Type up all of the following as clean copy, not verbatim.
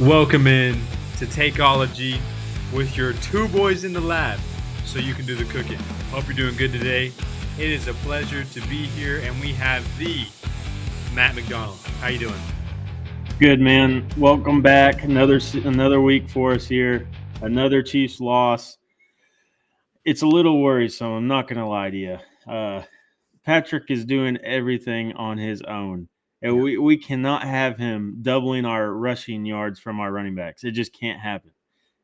Welcome in to Takeology with your two boys in the lab so you can do the cooking. Hope you're doing good today. It is a pleasure to be here, and we have the Matt McDonald. How you doing? Good, man. Welcome back. Another week for us here. Another Chiefs loss. It's a little worrisome. I'm not going to lie to you. Patrick is doing everything on his own. And Yeah. we cannot have him doubling our rushing yards from our running backs. It just can't happen.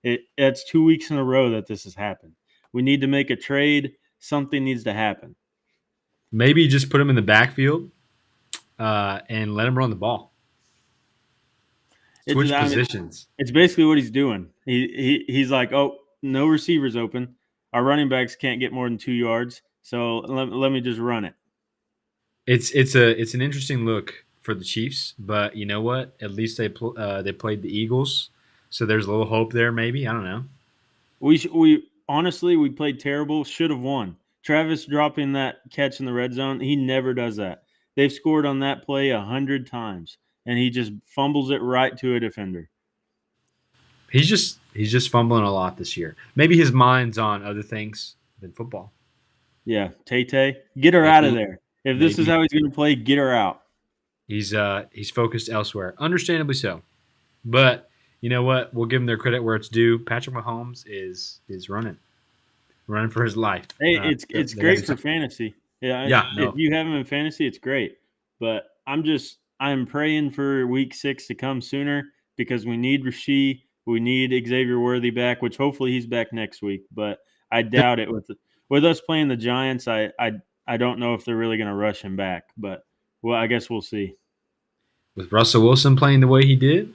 It's 2 weeks in a row that this has happened. We need to make a trade. Something needs to happen. Maybe just put him in the backfield and let him run the ball. It's Switch I mean, positions. it's basically what he's doing. He's like, oh, no receivers open. Our running backs can't get more than 2 yards, so let me just run it. It's an interesting look for the Chiefs, but you know what? At least they played the Eagles, so there's a little hope there. Maybe I don't know. We honestly we played terrible. Should have won. Travis dropping that catch in the red zone. He never does that. They've scored on that play 100 times, and he just fumbles it right to a defender. He's just fumbling a lot this year. Maybe his mind's on other things than football. Yeah, Tay, get her out of Maybe there. If this is maybe how he's going to play, get her out. he's focused elsewhere. Understandably so. But you know what? We'll give him their credit where it's due. Patrick Mahomes is running for his life. Hey, it's They got great to, for fantasy. Yeah, yeah, if no, you have him in fantasy, it's great. But I'm praying for week 6 to come sooner because we need Rasheed, we need Xavier Worthy back, which hopefully he's back next week. But I doubt it with us playing the Giants. I don't know if they're really going to rush him back. But well, I guess we'll see. with Russell Wilson playing the way he did,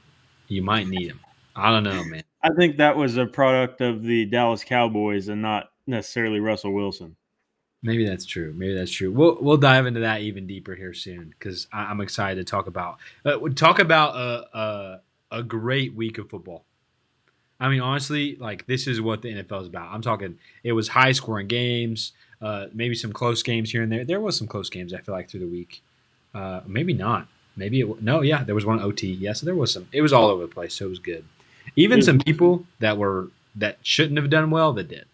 you might need him. I don't know, man. I think that was a product of the Dallas Cowboys and not necessarily Russell Wilson. Maybe that's true. Maybe that's true. We'll dive into that even deeper here soon because I'm excited to talk about a great week of football. I mean, honestly, like this is what the NFL is about. I'm talking. It was high scoring games, maybe some close games here and there. There was some close games. I feel like through the week. Maybe not. No. Yeah, there was one OT. Yeah, so there was some. It was all over the place. So it was good. It Even was some people that shouldn't have done well that did.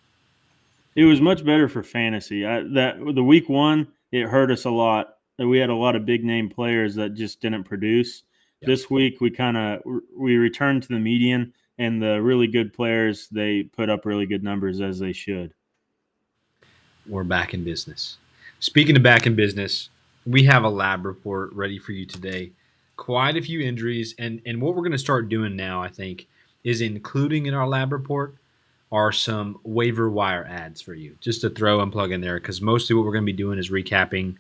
It was much better for fantasy. That the week 1, it hurt us a lot. We had a lot of big name players that just didn't produce. Yeah, This week we returned to the median, and the really good players they put up really good numbers as they should. we're back in business. Speaking of back in business, we have a lab report ready for you today. Quite a few injuries, and what we're going to start doing now, I think, is including in our lab report are some waiver wire ads for you, just to throw and plug in there. Because mostly what we're going to be doing is recapping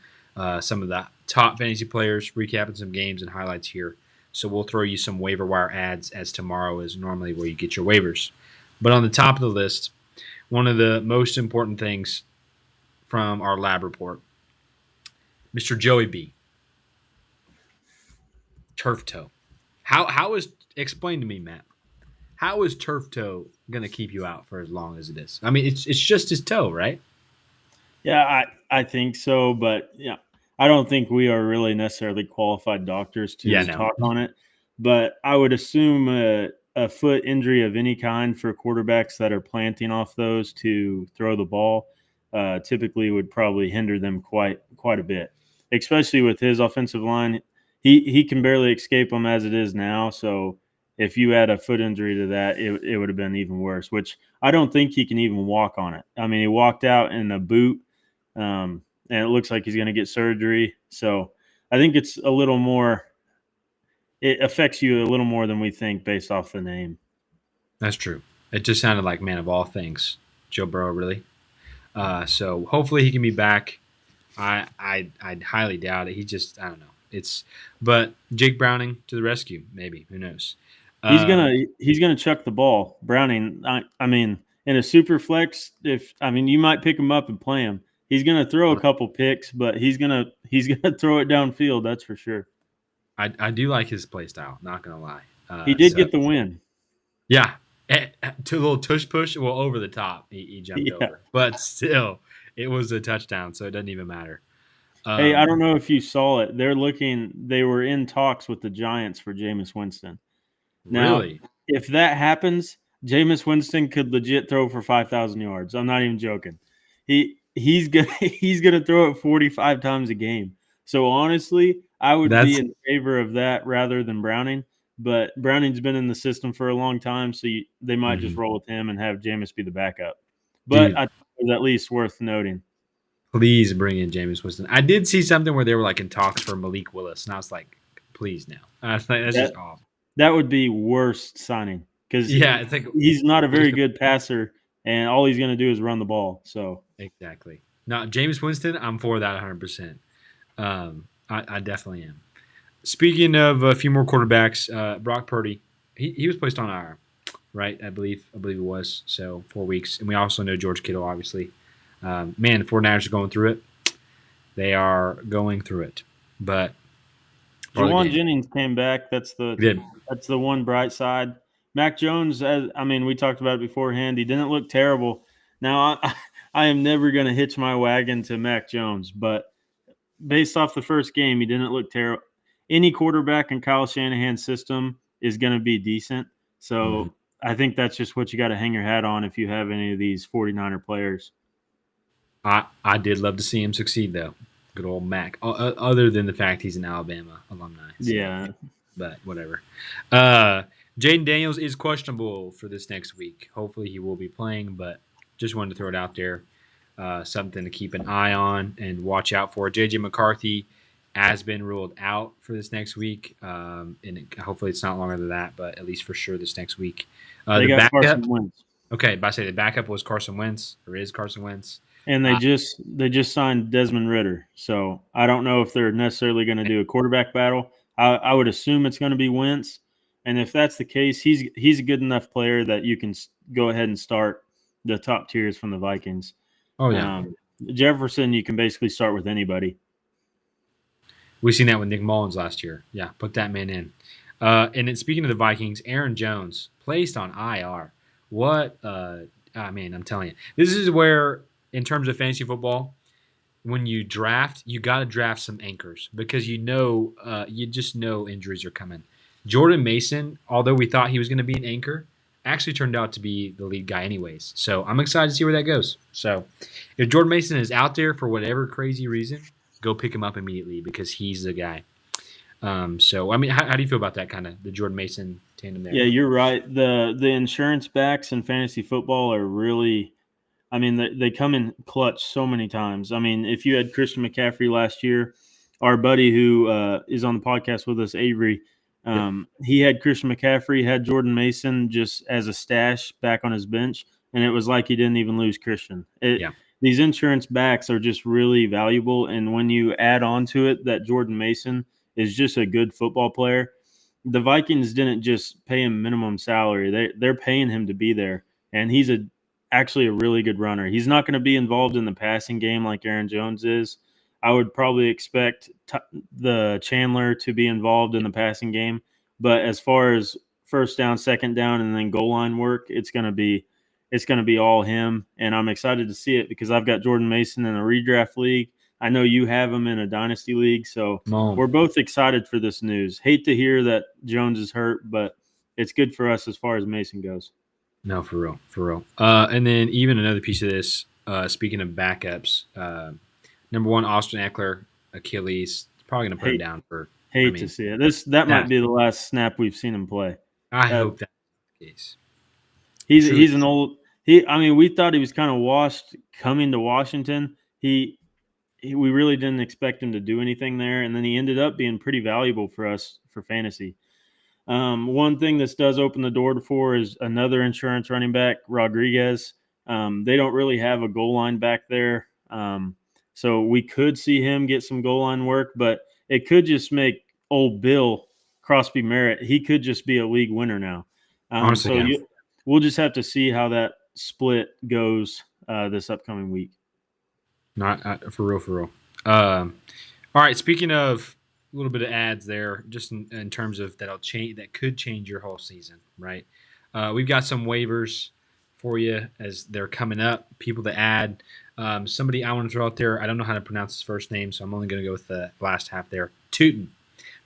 some of the top fantasy players, recapping some games and highlights here. So we'll throw you some waiver wire ads as tomorrow is normally where you get your waivers. But on the top of the list, one of the most important things from our lab report, Mr. Joey B, turf toe. How is explain to me, Matt? How is turf toe going to keep you out for as long as it is? I mean, it's just his toe, right? Yeah, I think so, but yeah, I don't think we are really necessarily qualified doctors Yeah, to no. talk on it. But I would assume a foot injury of any kind for quarterbacks that are planting off those to throw the ball typically would probably hinder them quite a bit, especially with his offensive line. He can barely escape them as it is now. So if you add a foot injury to that, it would have been even worse. Which I don't think he can even walk on it. I mean, he walked out in a boot and it looks like he's going to get surgery. So I think it's a little more. It affects you a little more than we think based off the name. That's true. It just sounded like man of all things, Joe Burrow, really. So hopefully he can be back. I highly doubt it. He just I don't know. But Jake Browning to the rescue, maybe who knows? Um, He's gonna chuck the ball. Browning. I mean, in a super flex, if I mean you might pick him up and play him. He's gonna throw a couple picks, but he's gonna throw it downfield. That's for sure. I do like his play style. Not gonna lie. He did So get the win. yeah, to a little tush push, well over the top, he jumped Yeah. over, but still, it was a touchdown, so it doesn't even matter. Hey, I don't Um, know if you saw it. They were in talks with the Giants for Jameis Winston. Now, Really? if that happens, Jameis Winston could legit throw for 5,000 yards. I'm not even joking. He's gonna he's gonna throw it 45 times a game. So honestly, I would be That's in favor of that rather than Browning. But Browning's been in the system for a long time, so they might just mhm. roll with him and have Jameis be the backup. But Dude. I think it's at least worth noting. Please bring in Jameis Winston. I did see something where they were like in talks for Malik Willis, and I was like, please now. I was like, that's That just off. that would be worst signing because Yeah, it's like he's not a very just good passer, and all he's going to do is run the ball. So exactly. Now, Jameis Winston, I'm for that 100%. I definitely am. Speaking of a few more quarterbacks, Brock Purdy, he was placed on IR, right? I believe it was. So 4 weeks, and we also know George Kittle, obviously. Man, the 49ers are going through it. They are going through it, but part of the Jawan game. Jennings came back. He did. That's the one bright side. Mac Jones, as I mean, we talked about it beforehand. He didn't look terrible. Now I am never going to hitch my wagon to Mac Jones, but based off the first game, he didn't look terrible. Any quarterback in Kyle Shanahan's system is going to be decent. Mhm. So I think that's just what you got to hang your hat on if you have any of these 49er players. I did love to see him succeed though. Good old Mac. Other than the fact he's an Alabama alumni, so Yeah, but whatever. Uh, Jaden Daniels is questionable for this next week. Hopefully he will be playing, but just wanted to throw it out there. Something to keep an eye on and watch out for. JJ McCarthy has been ruled out for this next week, and hopefully it's not longer than that, but at least for sure this next week. they The got backup. Carson Wentz. Okay, but I say the backup was Carson Wentz, or is Carson Wentz. And Uh, they just signed Desmond Ritter, so I don't know if they're necessarily going to do a quarterback battle. I would assume it's going to be Wentz, and if that's the case, he's a good enough player that you can go ahead and start the top tiers from the Vikings. oh yeah, Um, Jefferson, you can basically start with anybody. we seen that with Nick Mullins last year. Yeah, put that man in. And then speaking of the Vikings, Aaron Jones placed on IR. What? Man, I'm telling you, this is where, in terms of fantasy football, when you draft, you got to draft some anchors because you just know injuries are coming. Jordan Mason, although we thought he was going to be an anchor, actually turned out to be the lead guy anyways. So I'm excited to see where that goes. So if Jordan Mason is out there for whatever crazy reason, go pick him up immediately because he's the guy. So I mean, how do you feel about that kind of the Jordan Mason tandem there? Yeah, you're right. The insurance backs in fantasy football are really, I mean, they come in clutch so many times. I mean, if you had Christian McCaffrey last year, our buddy who is on the podcast with us, Avery, Yep. he had Christian McCaffrey, had Jordan Mason just as a stash back on his bench, and it was like he didn't even lose Christian. Yeah. These insurance backs are just really valuable, and when you add on to it that Jordan Mason is just a good football player, the Vikings didn't just pay him minimum salary; they're paying him to be there, and he's actually a really good runner. He's not going to be involved in the passing game like Aaron Jones is. I would probably expect the Chandler to be involved in the passing game, but as far as first down, second down, and then goal line work, it's going to be all him. And I'm excited to see it because I've got Jordan Mason in a redraft league. I know you have him in a dynasty league, so Mom. we're both excited for this news. Hate to hear that Jones is hurt, but it's good for us as far as Mason goes. No, for real, for real. And then even another piece of this. Speaking of backups, number one, Austin Eckler, Achilles. Probably going to put him Hate down for. I hate to mean, see it. That might that. be the last snap we've seen him play. I Uh, hope that's the case. Truly, he's an old he. I mean, we thought he was kind of washed coming to Washington. We really didn't expect him to do anything there, and then he ended up being pretty valuable for us for fantasy. One thing this does open the door for is another insurance running back, Rodriguez. They don't really have a goal line back there. So we could see him get some goal line work, but it could just make old Bill Crosby Merritt, he could just be a league winner now. honestly, yeah. We'll just have to see how that split goes this upcoming week. Not for real, for real. All right. Speaking of a little bit of ads there, just in terms of that'll change, that could change your whole season, right? We've got some waivers for you as they're coming up. People to add. Somebody I want to throw out there. I don't know how to pronounce his first name, so I'm only going to go with the last half there. Tootin.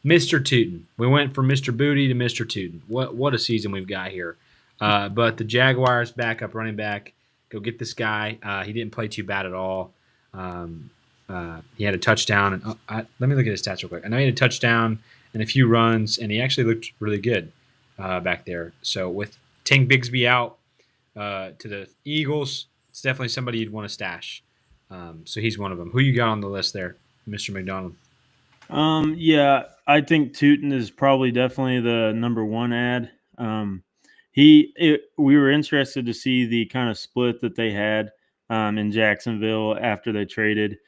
Mr. Tootin. We went from Mr. Booty to Mr. Tootin. What a season we've got here. But the Jaguars backup running back, go get this guy. He didn't play too bad at all. Um, he had a touchdown, and let me look at his stats real quick. I know he had a touchdown and a few runs, and he actually looked really good back there. So with Tank Bigsby out to the Eagles, it's definitely somebody you'd want to stash. So he's one of them. Who you got on the list there, Mr. McDonald? Yeah, I think Tootin is probably definitely the number one ad. We were interested to see the kind of split that they had in Jacksonville after they traded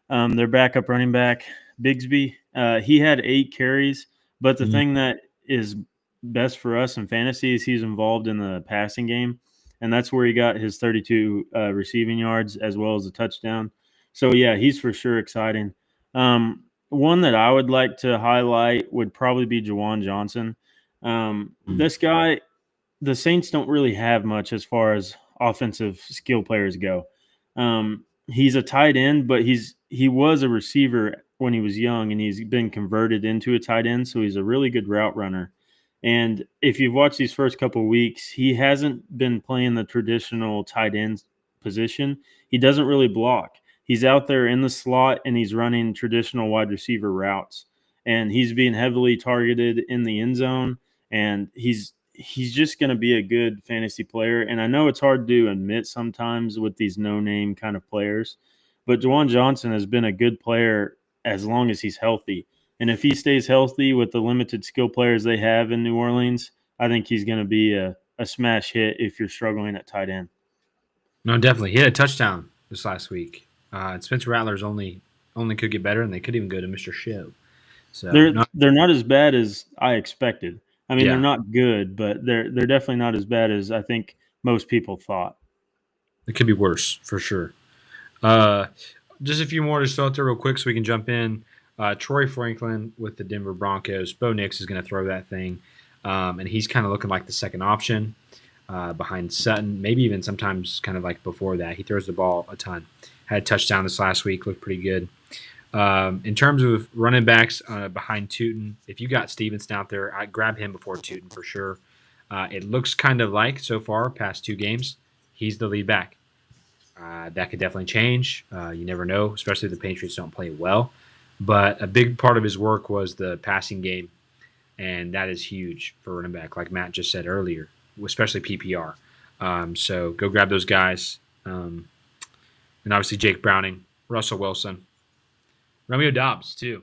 their backup running back, Bigsby. He had 8 carries, but the Mm. thing that is best for us in fantasy is he's involved in the passing game, and that's where he got his 32 receiving yards as well as a touchdown. So yeah, he's for sure exciting. One that I would like to highlight would probably be Jawan Johnson. This guy, the Saints don't really have much as far as offensive skill players go. He's a tight end, but he was a receiver when he was young, and he's been converted into a tight end, so he's a really good route runner. And if you've watched these first couple of weeks, he hasn't been playing the traditional tight end position. He doesn't really block. He's out there in the slot and he's running traditional wide receiver routes. And he's being heavily targeted in the end zone. And he's just going to be a good fantasy player. And I know it's hard to admit sometimes with these no name kind of players, but Jawan Johnson has been a good player as long as he's healthy. And if he stays healthy with the limited skill players they have in New Orleans, I think he's going to be a smash hit if you're struggling at tight end. No, definitely. He had a touchdown this last week. And Spencer Rattler's only could get better, and they could even go to Mr. Show. So, They're no, they're not as bad as I expected. I mean, they're yeah, not good, but they're definitely not as bad as I think most people thought. it could be worse for sure. Uh, just a few more to start there real quick so we can jump in. Troy Franklin with the Denver Broncos. Bo Nix is going to throw that thing, and he's kind of looking like the second option behind Sutton, maybe even sometimes kind of like before that. He throws the ball a ton. Had a touchdown this last week, looked pretty good. In terms of running backs behind Tootin, if you got Stevenson out there, I'd grab him before Tootin for sure. It looks kind of like so far, past 2 games, he's the lead back. That could definitely change. You never know, especially if the Patriots don't play well. But a big part of his work was the passing game, and that is huge for running back, like Matt just said earlier, especially PPR. So go grab those guys. And obviously Jake Browning, Russell Wilson, Romeo Dobbs too.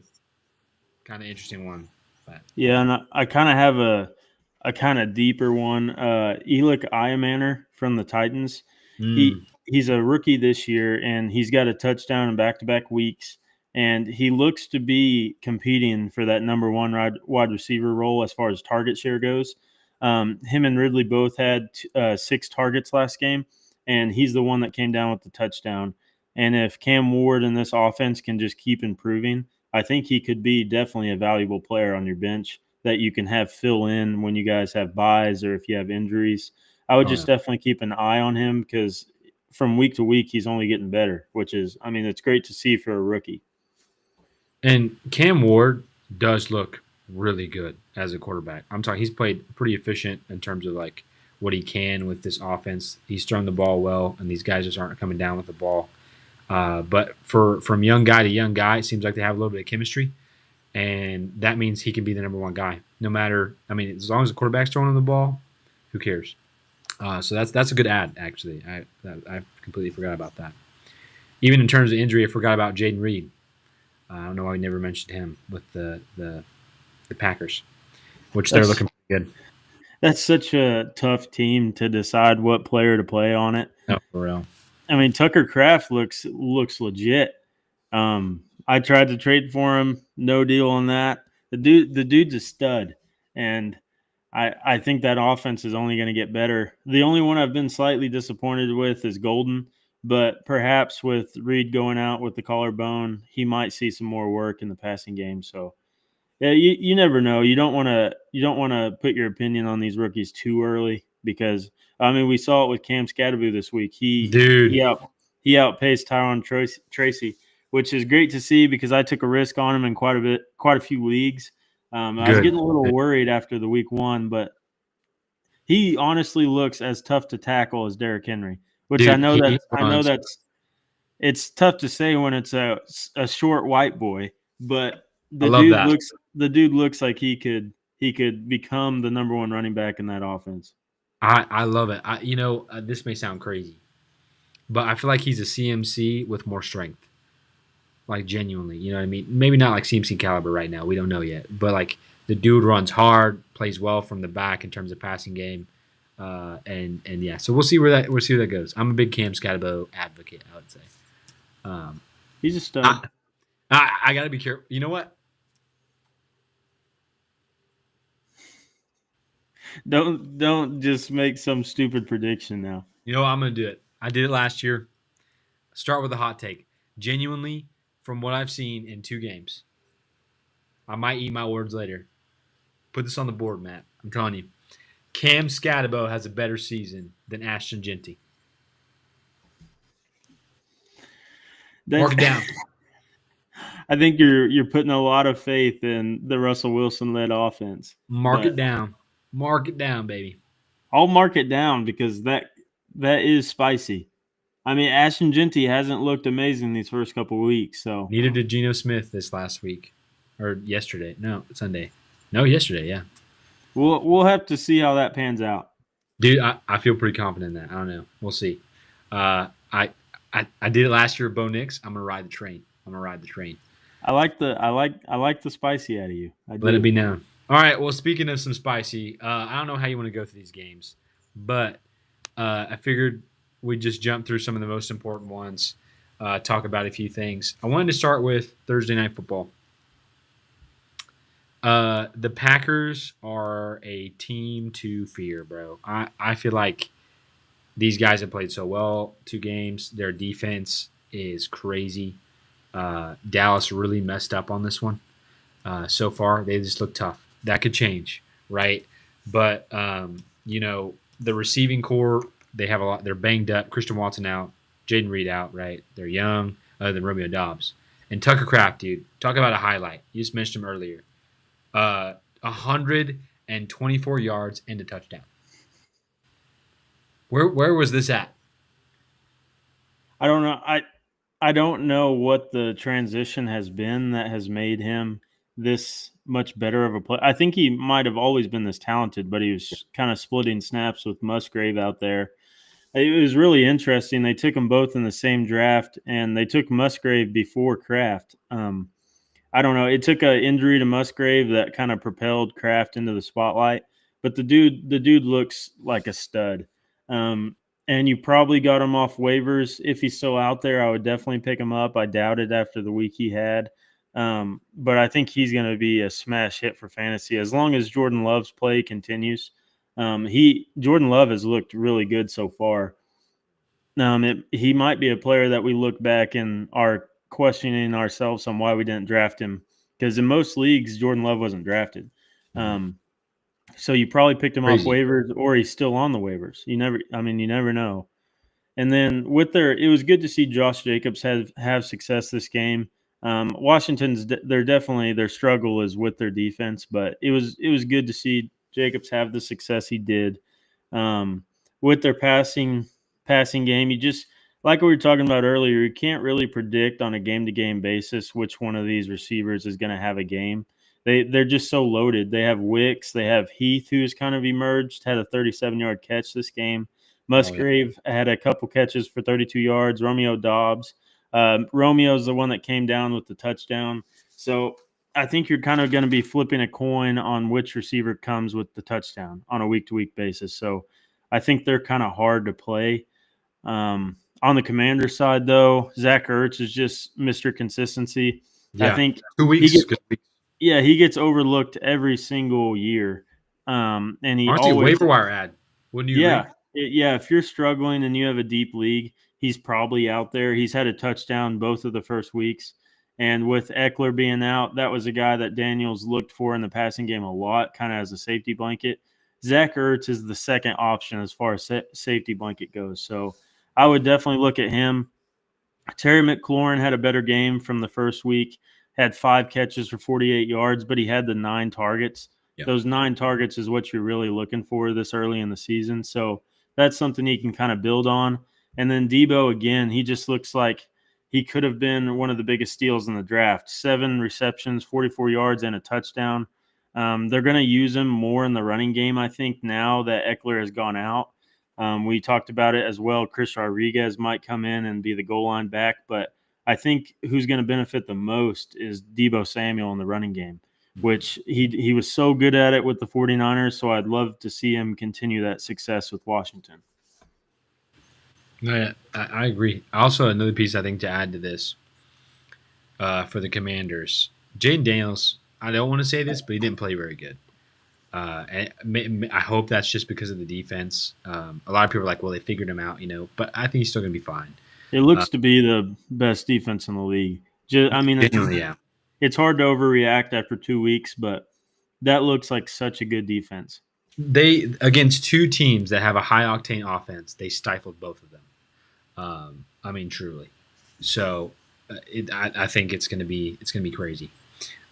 Kind of interesting one. But Yeah, and I kind of have a kind of deeper one. Elik Iamaner from the Titans. mm, He's a rookie this year, and he's got a touchdown in back-to-back weeks. And he looks to be competing for that number one wide receiver role as far as target share goes. Him and Ridley both had 6 targets last game, and he's the one that came down with the touchdown. And if Cam Ward and this offense can just keep improving, I think he could be definitely a valuable player on your bench that you can have fill in when you guys have buys or if you have injuries. I would oh yeah. just definitely keep an eye on him because from week to week he's only getting better, which is, I mean, it's great to see for a rookie. And Cam Ward does look really good as a quarterback. I'm talking, he's played pretty efficient in terms of like what he can with this offense. He's thrown the ball well, and these guys just aren't coming down with the ball. But for from young guy to young guy, it seems like they have a little bit of chemistry, and that means he can be the number one guy. No matter, I mean, as long as the quarterback's throwing him the ball, who cares? So that's a good ad actually. I completely forgot about that. Even in terms of injury, I forgot about Jaden Reed. I don't know why we never mentioned him with the Packers, which they're That's looking pretty good. that's such a tough team to decide what player to play on it. No, for real. I mean, Tucker Kraft looks legit. I tried to trade for him, no deal on that. The dude's a stud, and I think that offense is only going to get better. The only one I've been slightly disappointed with is Golden, but perhaps with Reed going out with the collarbone, he might see some more work in the passing game. So yeah, you never know. You don't want to put your opinion on these rookies too early because I mean we saw it with Cam Scadaboo this week. He Dude, out he outpaced Tyron Tracy. which is great to see because I took a risk on him in quite a few leagues. I was Good. getting a little worried after the week one, but he honestly looks as tough to tackle as Derrick Henry, which Dude, he I know runs. that's it's tough to say when it's a short white boy, but I love that. the dude looks like he could become the number one running back in that offense. I love it. This may sound crazy, but I feel like he's a CMC with more strength. Like genuinely, you know what I mean? Maybe not like CMC caliber right now. We don't know yet, but like the dude runs hard, plays well from the back in terms of passing game, and yeah. So we'll see where that goes. I'm a big Cam Scatabo advocate. I would say. Um, He's a stud. I I got to be careful. You know what? Don't just make some stupid prediction now. You know what? I'm gonna do it. I did it last year. Start with a hot take. Genuinely, from what I've seen in 2 games, I might eat my words later. Put this on the board, Matt. I'm telling you. Cam Scatabo has a better season than Ashton Genty. That Mark it down. I think you're putting a lot of faith in the Russell Wilson led offense, Mark it but down. Mark it down, baby. I'll mark it down because that is spicy. I mean, Ashton Genty hasn't looked amazing these first couple of weeks, so Neither did Geno Smith this last week. Or yesterday. No, Sunday. No, yesterday, yeah. we'll have to see how that pans out. Dude, I feel pretty confident in that. I don't know. We'll see. I did it last year with Bo Nix. I'm gonna ride the train. I'm gonna ride the train. I like the spicy out of you. I Let it do. be known. All right. Well, speaking of some spicy, I don't know how you want to go through these games, but I figured we'd just jump through some of the most important ones, talk about a few things. I wanted to start with Thursday Night Football. The Packers are a team to fear, bro. I feel like these guys have played so well 2 games. Their defense is crazy. Dallas really messed up on this one. So far. They just look tough. That could change, right? But the receiving core, they have a lot. They're banged up. Christian Watson out, Jaden Reed out, right? They're young, other than Romeo Dobbs and Tucker Craft, dude. Talk about a highlight. You just mentioned him earlier. 124 yards and a touchdown. Where was this at? I don't know. I don't know what the transition has been that has made him this much better of a player. I think he might have always been this talented, but he was kind of splitting snaps with Musgrave out there. It was really interesting. They took them both in the same draft, and they took Musgrave before Kraft. I don't know. It took an injury to Musgrave that kind of propelled Kraft into the spotlight, but the dude looks like a stud. Um, and you probably got him off waivers. If he's still out there, I would definitely pick him up. I doubt it after the week he had. But I think he's going to be a smash hit for fantasy as long as Jordan Love's play continues. Jordan Love has looked really good so far. He might be a player that we look back and are questioning ourselves on why we didn't draft him because in most leagues Jordan Love wasn't drafted. Um, so you probably picked him off Crazy. waivers or he's still on the waivers. You never know. And then it was good to see Josh Jacobs have success this game. They're definitely their struggle is with their defense, but it was good to see Jacobs have the success he did. With their passing game, you just like we were talking about earlier, you can't really predict on a game to game basis which one of these receivers is going to have a game. They're just so loaded. They have Wicks, they have Heath, who's kind of emerged, had a 37-yard catch this game. Oh yeah. Musgrave had a couple catches for 32 yards. Romeo Dobbs. Romeo's the one that came down with the touchdown. So I think you're kind of going to be flipping a coin on which receiver comes with the touchdown on a week to week basis. So I think they're kind of hard to play. On the Commander side, though, Zach Ertz is just Mr. Consistency. I Yeah. think Two he weeks. gets Good weeks. he gets overlooked every single year. And he Honestly, always waiver wire ad. Wouldn't you agree? yeah. If you're struggling and you have a deep league, he's probably out there. He's had a touchdown both of the first weeks. And with Eckler being out, that was a guy that Daniels looked for in the passing game a lot, kind of as a safety blanket. Zach Ertz is the second option as far as safety blanket goes. So I would definitely look at him. Terry McLaurin had a better game from the first week, had 5 catches for 48 yards, but he had the 9 targets. Yeah. Those 9 targets is what you're really looking for this early in the season. So that's something he can kind of build on. And then Debo, again, he just looks like he could have been one of the biggest steals in the draft. 7 receptions, 44 yards, and a touchdown. They're going to use him more in the running game, I think, now that Eckler has gone out. We talked about it as well. Chris Rodriguez might come in and be the goal line back, but I think who's going to benefit the most is Debo Samuel in the running game, which he was so good at it with the 49ers. So I'd love to see him continue that success with Washington. No, yeah, I agree. Also, another piece I think to add to this for the Commanders, Jaden Daniels. I don't want to say this, but he didn't play very good. And I hope that's just because of the defense. A lot of people are like, well, they figured him out, but I think he's still going to be fine. It looks to be the best defense in the league. I mean, Genuinely, yeah. it's hard to overreact after 2 weeks, but that looks like such a good defense. They against two teams that have a high octane offense, they stifled both of them. I mean, truly. So, I think it's gonna be crazy.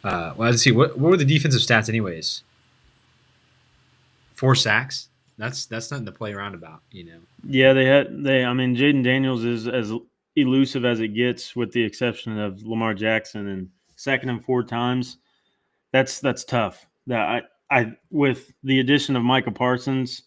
Well, let's see. What were the defensive stats, anyways? 4 sacks. That's nothing to play around about. Yeah, I mean, Jaden Daniels is as elusive as it gets, with the exception of Lamar Jackson, and sacking him 4 times. That's tough. That I with the addition of Micah Parsons,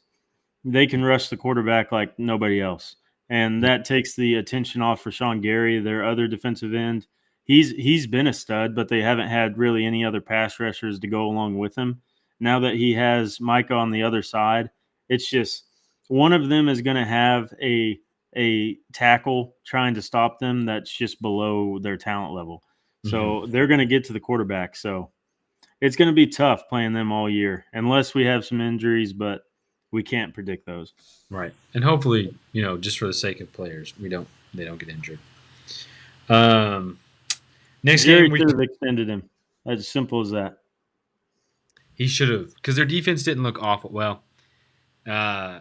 they can rush the quarterback like nobody else, and that takes the attention off for Sean Gary, their other defensive end. He's been a stud, but they haven't had really any other pass rushers to go along with him. Now that he has Micah on the other side, it's just one of them is going to have a tackle trying to stop them that's just below their talent level. Mm-hmm. So they're going to get to the quarterback. So it's going to be tough playing them all year unless we have some injuries, but we can't predict those. Right, and hopefully, just for the sake of players, they don't get injured. Um, Next Jerry game we should have extended him. As simple as that. he should have because their defense didn't look awful. Well, uh,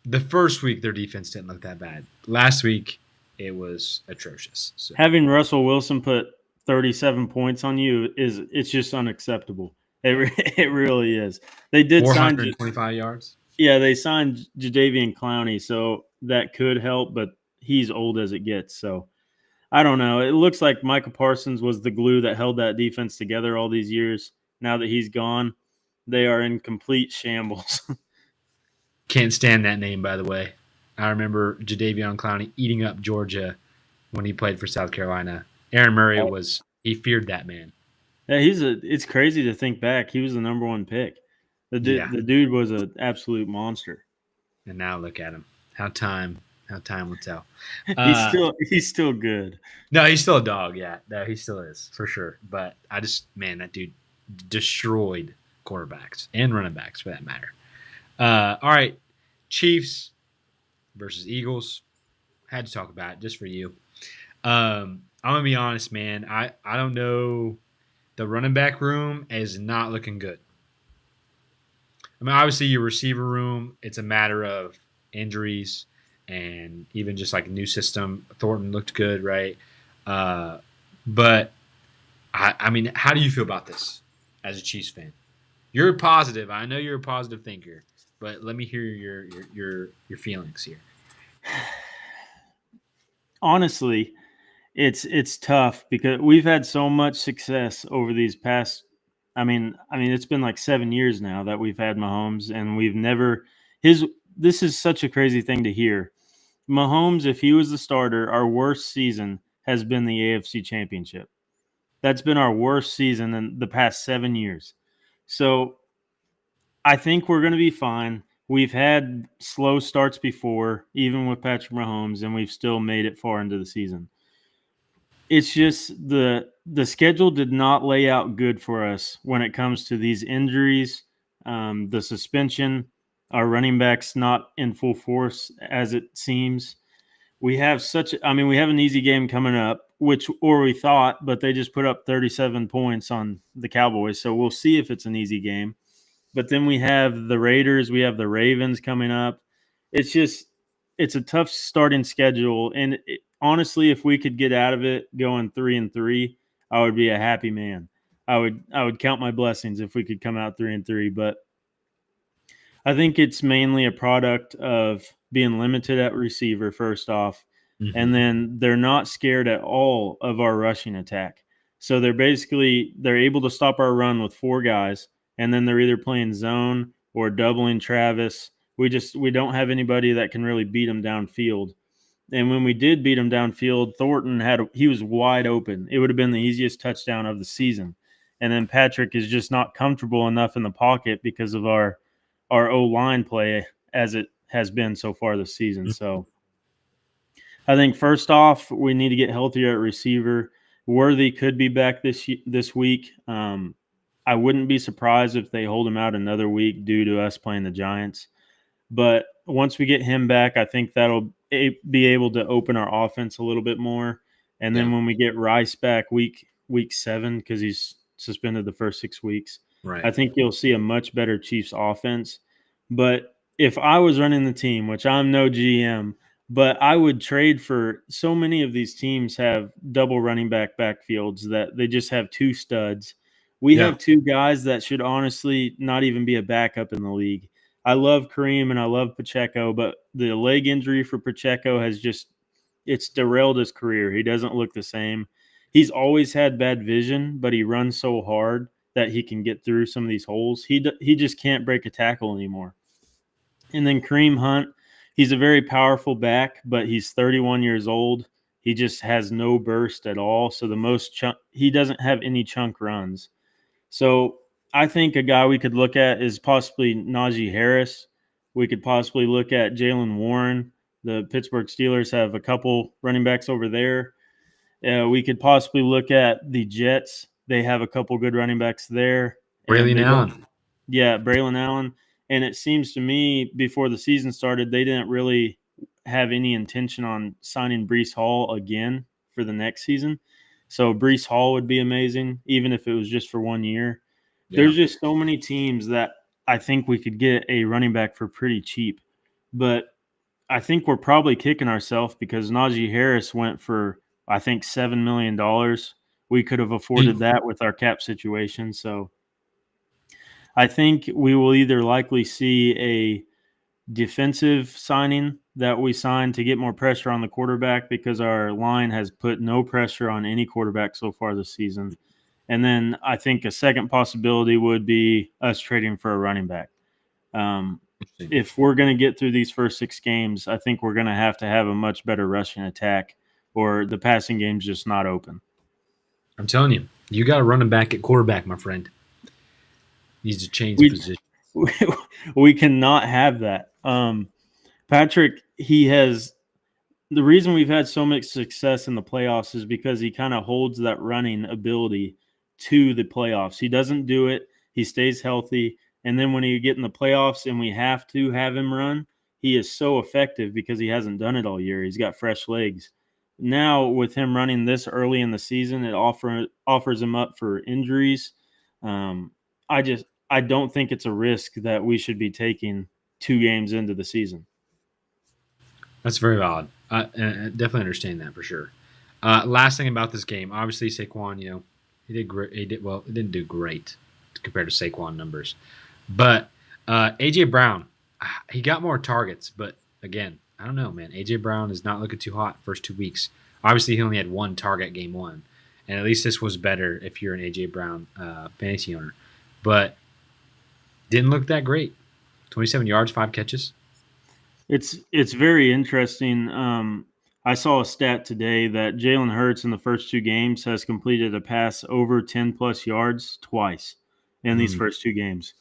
the first week their defense didn't look that bad. Last week it was atrocious. So Having Russell Wilson put 37 points on you it's just unacceptable. It really is. They did sign 425 yards. Yeah, they signed Jadeveon Clowney, so that could help, but he's old as it gets. So I don't know. It looks like Micah Parsons was the glue that held that defense together all these years. Now that he's gone, they are in complete shambles. Can't stand that name, by the way. I remember Jadeveon Clowney eating up Georgia when he played for South Carolina. Aaron Murray he feared that man. Yeah, it's crazy to think back. He was the number one pick. Yeah, The dude was an absolute monster. and now look at him. How time will tell. He's still good. No, he's still a dog. Yeah, no, he still is for sure. But man, that dude destroyed quarterbacks and running backs for that matter. All right, Chiefs versus Eagles. Had to talk about it just for you. I'm gonna be honest, man. I don't know. The running back room is not looking good. I mean, obviously your receiver room, it's a matter of injuries and even just like a new system. Thornton looked good, right? But I mean, how do you feel about this as a Chiefs fan? You're positive. I know you're a positive thinker, but let me hear your feelings here. Honestly, it's tough because we've had so much success over these past. I mean, it's been like 7 years now that we've had Mahomes, and we've never his. This is such a crazy thing to hear. Mahomes, if he was the starter, our worst season has been the AFC Championship. That's been our worst season in the past 7 years. So I think we're going to be fine. We've had slow starts before, even with Patrick Mahomes, and we've still made it far into the season. It's just the schedule did not lay out good for us when it comes to these injuries, the suspension, our running backs not in full force as it seems. We have an easy game coming up, or we thought, but they just put up 37 points on the Cowboys. So we'll see if it's an easy game. But then we have the Raiders, we have the Ravens coming up. It's just it's a tough starting schedule, and honestly, if we could get out of it going 3-3, I would be a happy man. I would count my blessings if we could come out 3-3. But I think it's mainly a product of being limited at receiver, first off, Hmm. and then they're not scared at all of our rushing attack. So they're able to stop our run with four guys, and then they're either playing zone or doubling Travis. We don't have anybody that can really beat them downfield. And when we did beat him downfield, Thornton he was wide open. It would have been the easiest touchdown of the season. And then Patrick is just not comfortable enough in the pocket because of our O line play as it has been so far this season. So I think first off, we need to get healthier at receiver. Worthy could be back this week. I wouldn't be surprised if they hold him out another week due to us playing the Giants. But once we get him back, I think that'll be able to open our offense a little bit more. And Yeah. then when we get Rice back week 7, because he's suspended the first 6 weeks, Right. I think you'll see a much better Chiefs offense. But if I was running the team, which I'm no GM, but I would trade for so many of these teams have double running backfields that they just have two studs. We Yeah. have two guys that should honestly not even be a backup in the league. I love Kareem and I love Pacheco, but the leg injury for Pacheco has just it's derailed his career. He doesn't look the same. He's always had bad vision, but he runs so hard that he can get through some of these holes. He just can't break a tackle anymore. And then Kareem Hunt, he's a very powerful back, but he's 31 years old. He just has no burst at all. So he doesn't have any chunk runs. So I think a guy we could look at is possibly Najee Harris. We could possibly look at Jalen Warren. The Pittsburgh Steelers have a couple running backs over there. We could possibly look at the Jets. They have a couple good running backs there, and Braylon they don't. Allen. Yeah, Braylon Allen. And it seems to me before the season started, they didn't really have any intention on signing Brees Hall again for the next season. So Brees Hall would be amazing, even if it was just for 1 year. Yeah. There's just so many teams that I think we could get a running back for pretty cheap. But I think we're probably kicking ourselves because Najee Harris went for, I think, $7 million. We could have afforded Gee. that with our cap situation. So I think we will either likely see a defensive signing that we signed to get more pressure on the quarterback because our line has put no pressure on any quarterback so far this season. And then I think a second possibility would be us trading for a running back. Um, Interesting. if we're going to get through these first 6 games, I think we're going to have a much better rushing attack, or the passing game's just not open. I'm telling you, you got to run him back at quarterback, my friend. Needs to change We position. we cannot have that. Patrick, he has the reason we've had so much success in the playoffs is because he kind of holds that running ability to the playoffs. He doesn't do it. He stays healthy. And then when you get in the playoffs and we have to have him run, he is so effective because he hasn't done it all year. He's got fresh legs. Now with him running this early in the season, it offers him up for injuries. Um, I don't think it's a risk that we should be taking 2 games into the season. That's very valid. I definitely understand that for sure. Last thing about this game, obviously Saquon, he did great. He did well. He didn't do great compared to Saquon numbers, but AJ Brown, he got more targets. But again, I don't know, man. AJ Brown is not looking too hot first 2 weeks. Obviously, he only had one target game one, and at least this was better if you're an AJ Brown fantasy owner. But didn't look that great. 27 yards, 5 catches. It's very interesting. I saw a stat today that Jalen Hurts in the first 2 games has completed a pass over 10 plus yards twice in these Mm, first 2 games.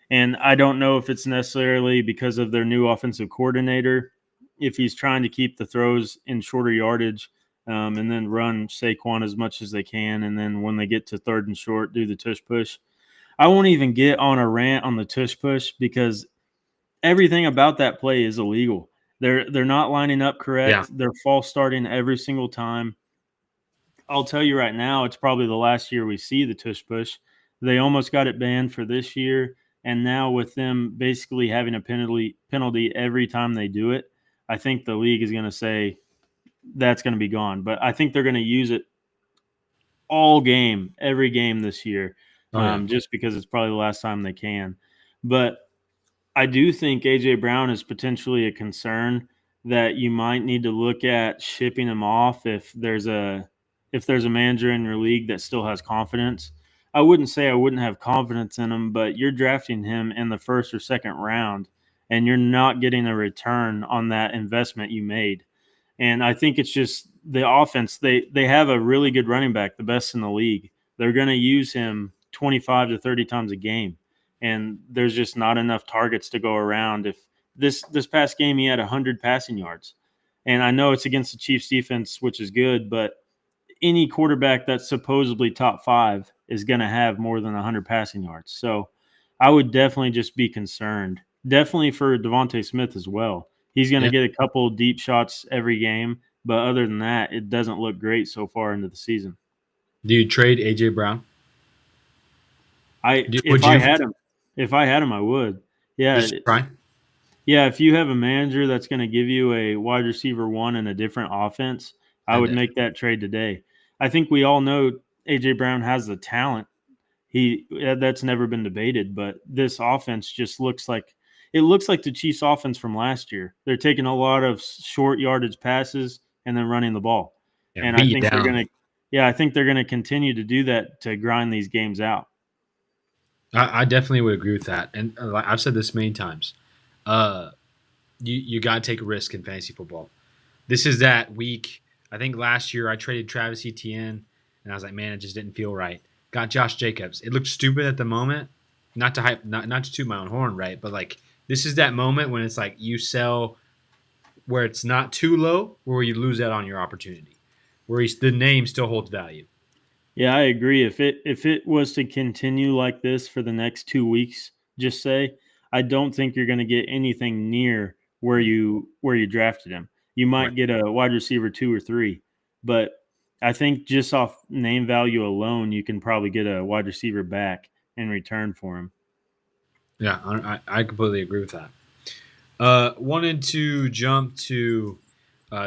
And I don't know if it's necessarily because of their new offensive coordinator, if he's trying to keep the throws in shorter yardage, and then run Saquon as much as they can. And then when they get to third and short, do the tush push. I won't even get on a rant on the tush push because everything about that play is illegal. They're not lining up yeah, correct. They're false starting every single time. I'll tell you right now, it's probably the last year we see the tush push. They almost got it banned for this year, and now with them basically having a penalty every time they do it, I think the league is going to say that's going to be gone. But I think they're going to use it all game, every game this year, Oh yeah, just because it's probably the last time they can. But I do think AJ Brown is potentially a concern that you might need to look at shipping him off if there's a manager in your league that still has confidence. I wouldn't say I wouldn't have confidence in him, but you're drafting him in the first or second round and you're not getting a return on that investment you made. And I think it's just the offense. They have a really good running back, the best in the league. They're going to use him 25 to 30 times a game, and there's just not enough targets to go around. If this past game he had 100 passing yards, and I know it's against the Chiefs defense, which is good, but any quarterback that's supposedly top five is going to have more than 100 passing yards. So I would definitely just be concerned. Definitely for Devontae Smith as well. He's going to yeah. get a couple deep shots every game, but other than that, it doesn't look great so far into the season. Do you trade AJ Brown? I Would if I you had him, if I had him, I would. Yeah, just try? yeah. If you have a manager that's going to give you a wide receiver one in a different offense, I I would did. make that trade today. I think we all know AJ Brown has the talent. That's never been debated, but this offense just looks like the Chiefs offense from last year. They're taking a lot of short yardage passes and then running the ball. Yeah, And I beat you think they're down. going to yeah, I think they're going to continue to do that to grind these games out. I definitely would agree with that, and like I've said this many times. Uh, you got to take a risk in fantasy football. This is that week. I think last year I traded Travis Etienne, and I was like, man, it just didn't feel right. Got Josh Jacobs. It looked stupid at the moment. Not to toot my own horn, right? But like, this is that moment when it's like you sell where it's not too low, where you lose out on your opportunity, where the name still holds value. Yeah, I agree. If it was to continue like this for the next 2 weeks, just say, I don't think you're going to get anything near where you drafted him. You Right. might get a wide receiver two or three, but I think just off name value alone, you can probably get a wide receiver back in return for him. Yeah, I completely agree with that. Wanted to jump to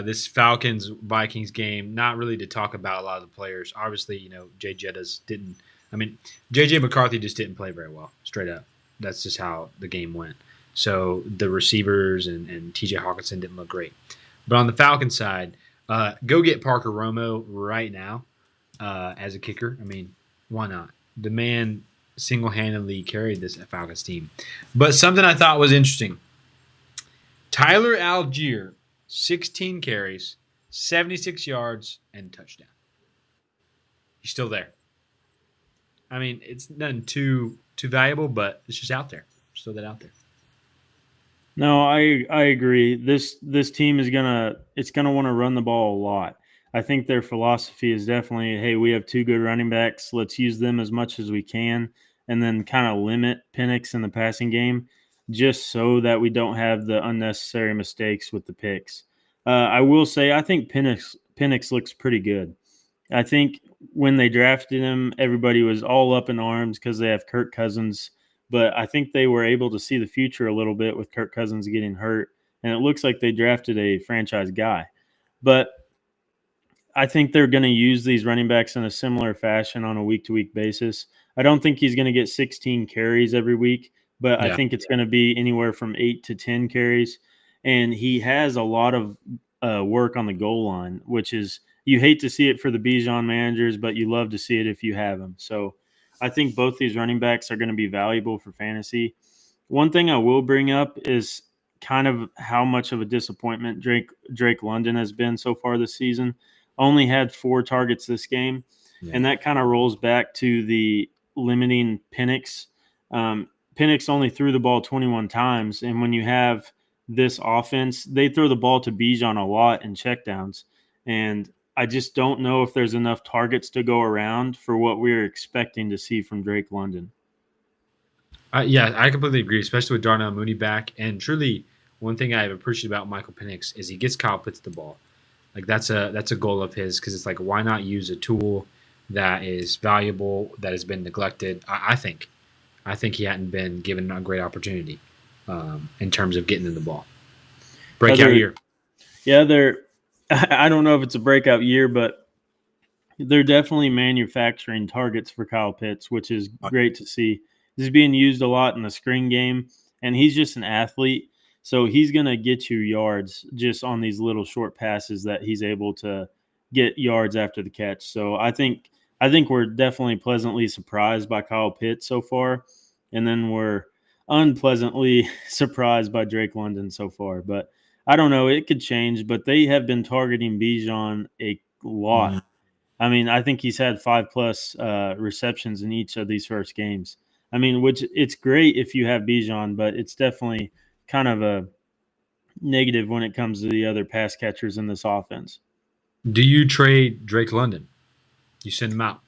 this Falcons Vikings game. Not really to talk about a lot of the players. Obviously, Jay Jettas didn't. I mean, JJ McCarthy just didn't play very well. Straight up, that's just how the game went. So the receivers and TJ Hawkinson didn't look great. But on the Falcons side, go get Parker Romo right now as a kicker. I mean, why not? The man single handedly carried this Falcons team. But something I thought was interesting. Tyler Algier, 16 carries, 76 yards, and touchdown. He's still there. I mean, it's nothing too valuable, but it's just out there. Still that out there. No, I agree. This team is gonna want to run the ball a lot. I think their philosophy is definitely, hey, we have two good running backs. Let's use them as much as we can, and then kind of limit Penix in the passing game, just so that we don't have the unnecessary mistakes with the picks. I will say, I think Penix looks pretty good. I think when they drafted him, everybody was all up in arms because they have Kirk Cousins. But I think they were able to see the future a little bit with Kirk Cousins getting hurt. And it looks like they drafted a franchise guy. But I think they're going to use these running backs in a similar fashion on a week to week basis. I don't think he's going to get 16 carries every week, but I Yeah. think it's going to be anywhere from 8 to 10 carries. And he has a lot of work on the goal line, which is you hate to see it for the Bijan managers, but you love to see it if you have him. So I think both these running backs are going to be valuable for fantasy. One thing I will bring up is kind of how much of a disappointment Drake London has been so far this season. Only had 4 targets this game, Yeah. and that kind of rolls back to the limiting Penix. Penix only threw the ball 21 times, and when you have this offense, they throw the ball to Bijan a lot in checkdowns, and I just don't know if there's enough targets to go around for what we're expecting to see from Drake London. Yeah, I completely agree, especially with Darnell Mooney back. And truly, one thing I appreciate about Michael Penix is he gets Kyle Pitts the ball. Like that's a goal of his because it's like why not use a tool that is valuable that has been neglected. I think he hadn't been given a great opportunity in terms of getting in the ball. Breakout Other year. Yeah, there. I don't know if it's a breakout year, but they're definitely manufacturing targets for Kyle Pitts, which is great to see. This is being used a lot in the screen game, and he's just an athlete. So he's going to get you yards just on these little short passes that he's able to get yards after the catch. So I think we're definitely pleasantly surprised by Kyle Pitts so far, and then we're unpleasantly surprised by Drake London so far. But I don't know, it could change. But they have been targeting Bijan a lot. Mhm. I mean, I think he's had 5+ receptions in each of these first games. I mean, which it's great if you have Bijan, but it's definitely kind of a negative when it comes to the other pass catchers in this offense. Do you trade Drake London? You send him out.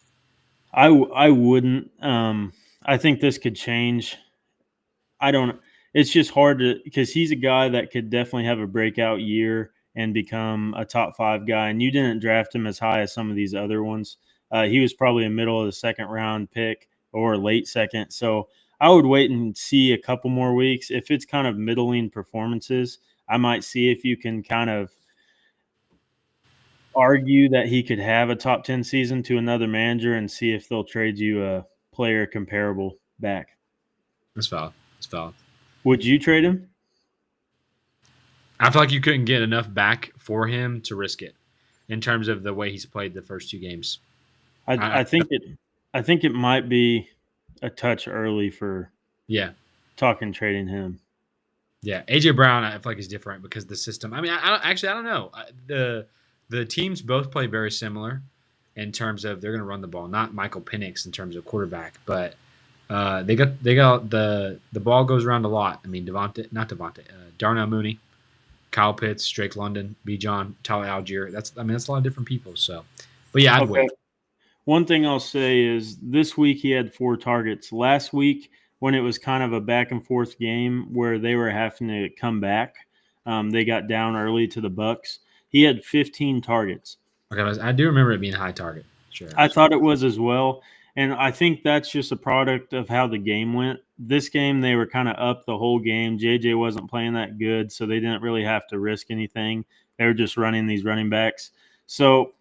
I wouldn't. I think this could change. I don't. It's just hard to because he's a guy that could definitely have a breakout year and become a top 5 guy. And you didn't draft him as high as some of these other ones. He was probably a middle of the second round pick or late second. So I would wait and see a couple more weeks. If it's kind of middling performances, I might see if you can kind of argue that he could have a top 10 season to another manager and see if they'll trade you a player comparable back. That's valid. That's valid. Would you trade him? I feel like you couldn't get enough back for him to risk it in terms of the way he's played the first 2 games. I, I I think it might be a touch early for yeah, talking trading him. yeah. AJ Brown, I feel like is different because the system. I mean, I don't know. The teams both play very similar in terms of they're going to run the ball. Not Michael Penix in terms of quarterback, but they got the ball goes around a lot. I mean, Darnell Mooney, Kyle Pitts, Drake London, B. John, Tyler Algier. That's a lot of different people. So, but yeah, I'd Okay. wait. One thing I'll say is this week he had 4 targets. Last week, when it was kind of a back and forth game where they were having to come back, they got down early to the Bucks. He had 15 targets. Okay, I do remember it being a high target share. I thought it was as well. And I think that's just a product of how the game went. This game, they were kind of up the whole game. JJ wasn't playing that good, so they didn't really have to risk anything. They were just running these running backs. So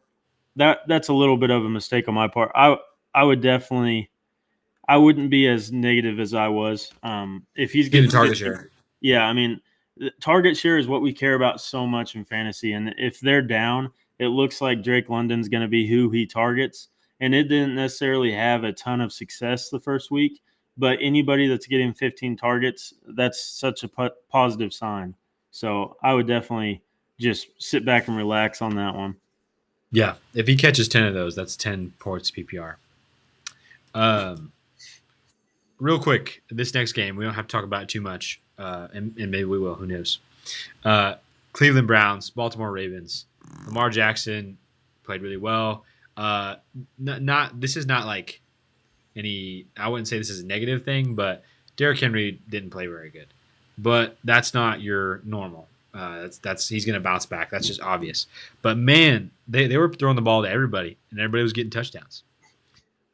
that's a little bit of a mistake on my part. I would definitely I wouldn't be as negative as I was. If he's Getting getting the target 50, share. yeah, I mean, target share is what we care about so much in fantasy. And if they're down, it looks like Drake London's going to be who he targets. And it didn't necessarily have a ton of success the first week, but anybody that's getting 15 targets, that's such a positive sign. So I would definitely just sit back and relax on that one. Yeah, if he catches 10 of those, that's 10 points PPR. Um, Real quick, this next game we don't have to talk about it too much, and maybe we will. Who knows? Uh, Cleveland Browns, Baltimore Ravens. Lamar Jackson played really well. Not this is not like any. I wouldn't say this is a negative thing, but Derrick Henry didn't play very good. But that's not your normal. That's he's going to bounce back. That's just obvious. But man, they were throwing the ball to everybody, and everybody was getting touchdowns.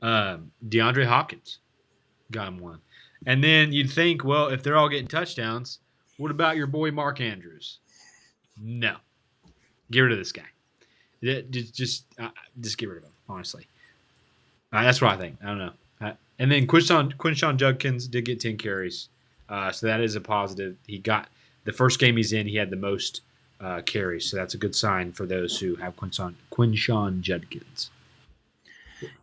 DeAndre Hopkins got him one, and then you'd think, well, if they're all getting touchdowns, what about your boy Mark Andrews? No, get rid of this guy. Just get rid of him. Honestly, that's what I think. I don't know. And then Quinshawn Judkins did get 10 carries, so that is a positive. He got the first game he's in. He had the most carries, so that's a good sign for those who have Quinshawn Judkins.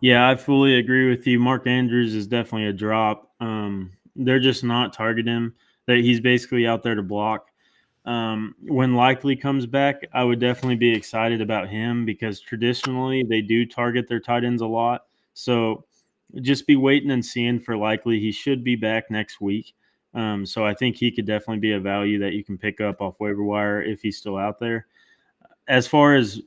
Yeah, I fully agree with you. Mark Andrews is definitely a drop. They're just not targeting him. That he's basically out there to block. When Likely comes back, I would definitely be excited about him because traditionally they do target their tight ends a lot. So just be waiting and seeing for Likely. He should be back next week. So I think he could definitely be a value that you can pick up off waiver wire if he's still out there. As far as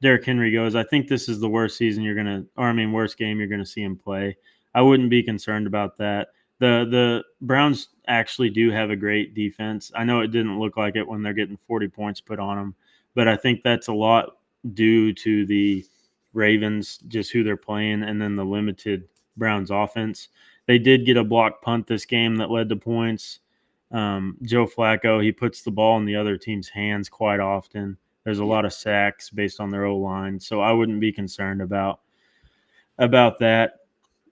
Derrick Henry goes, I think this is the worst season you're gonna, or I mean, worst game you're gonna see him play. I wouldn't be concerned about that. The Browns actually do have a great defense. I know it didn't look like it when they're getting 40 points put on them, but I think that's a lot due to the Ravens, just who they're playing, and then the limited Browns offense. They did get a block punt this game that led to points. Joe Flacco, he puts the ball in the other team's hands quite often. There's a Yeah. lot of sacks based on their O line, so I wouldn't be concerned about that.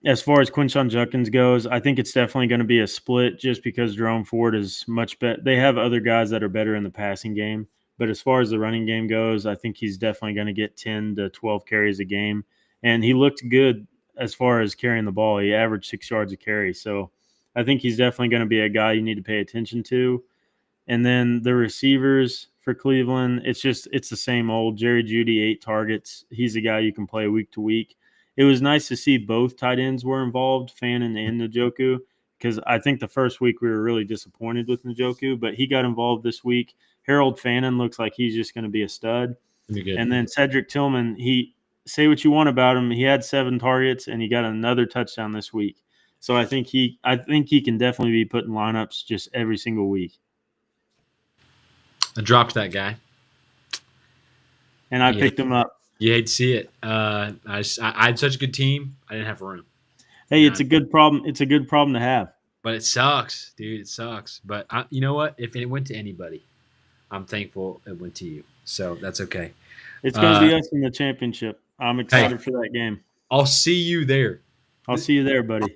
As far as Quinshon Judkins goes, I think it's definitely going to be a split just because Jerome Ford is much better. They have other guys that are better in the passing game, but as far as the running game goes, I think he's definitely going to get 10 to 12 carries a game. And he looked good as far as carrying the ball. He averaged 6 yards a carry. So I think he's definitely going to be a guy you need to pay attention to. And then the receivers for Cleveland, it's the same old Jerry Judy, 8 targets. He's a guy you can play week to week. It was nice to see both tight ends were involved, Fannin and Njoku, because I think the first week we were really disappointed with Njoku, but he got involved this week. Harold Fannin looks like he's just going to be a stud. Be good. And then Cedric Tillman, he say what you want about him, he had 7 targets and he got another touchdown this week. So I think he can definitely be put in lineups just every single week. I dropped that guy. And I Yeah, picked him up. you hate to see it. I had such a good team, I didn't have room. Hey, it's a good problem. It's a good problem to have. But it sucks, dude. It sucks. But you know what? If it went to anybody, I'm thankful it went to you. So that's okay. It's going to Uh, be us in the championship. I'm hey, excited for that game. I'll see you there. I'll see you there, buddy.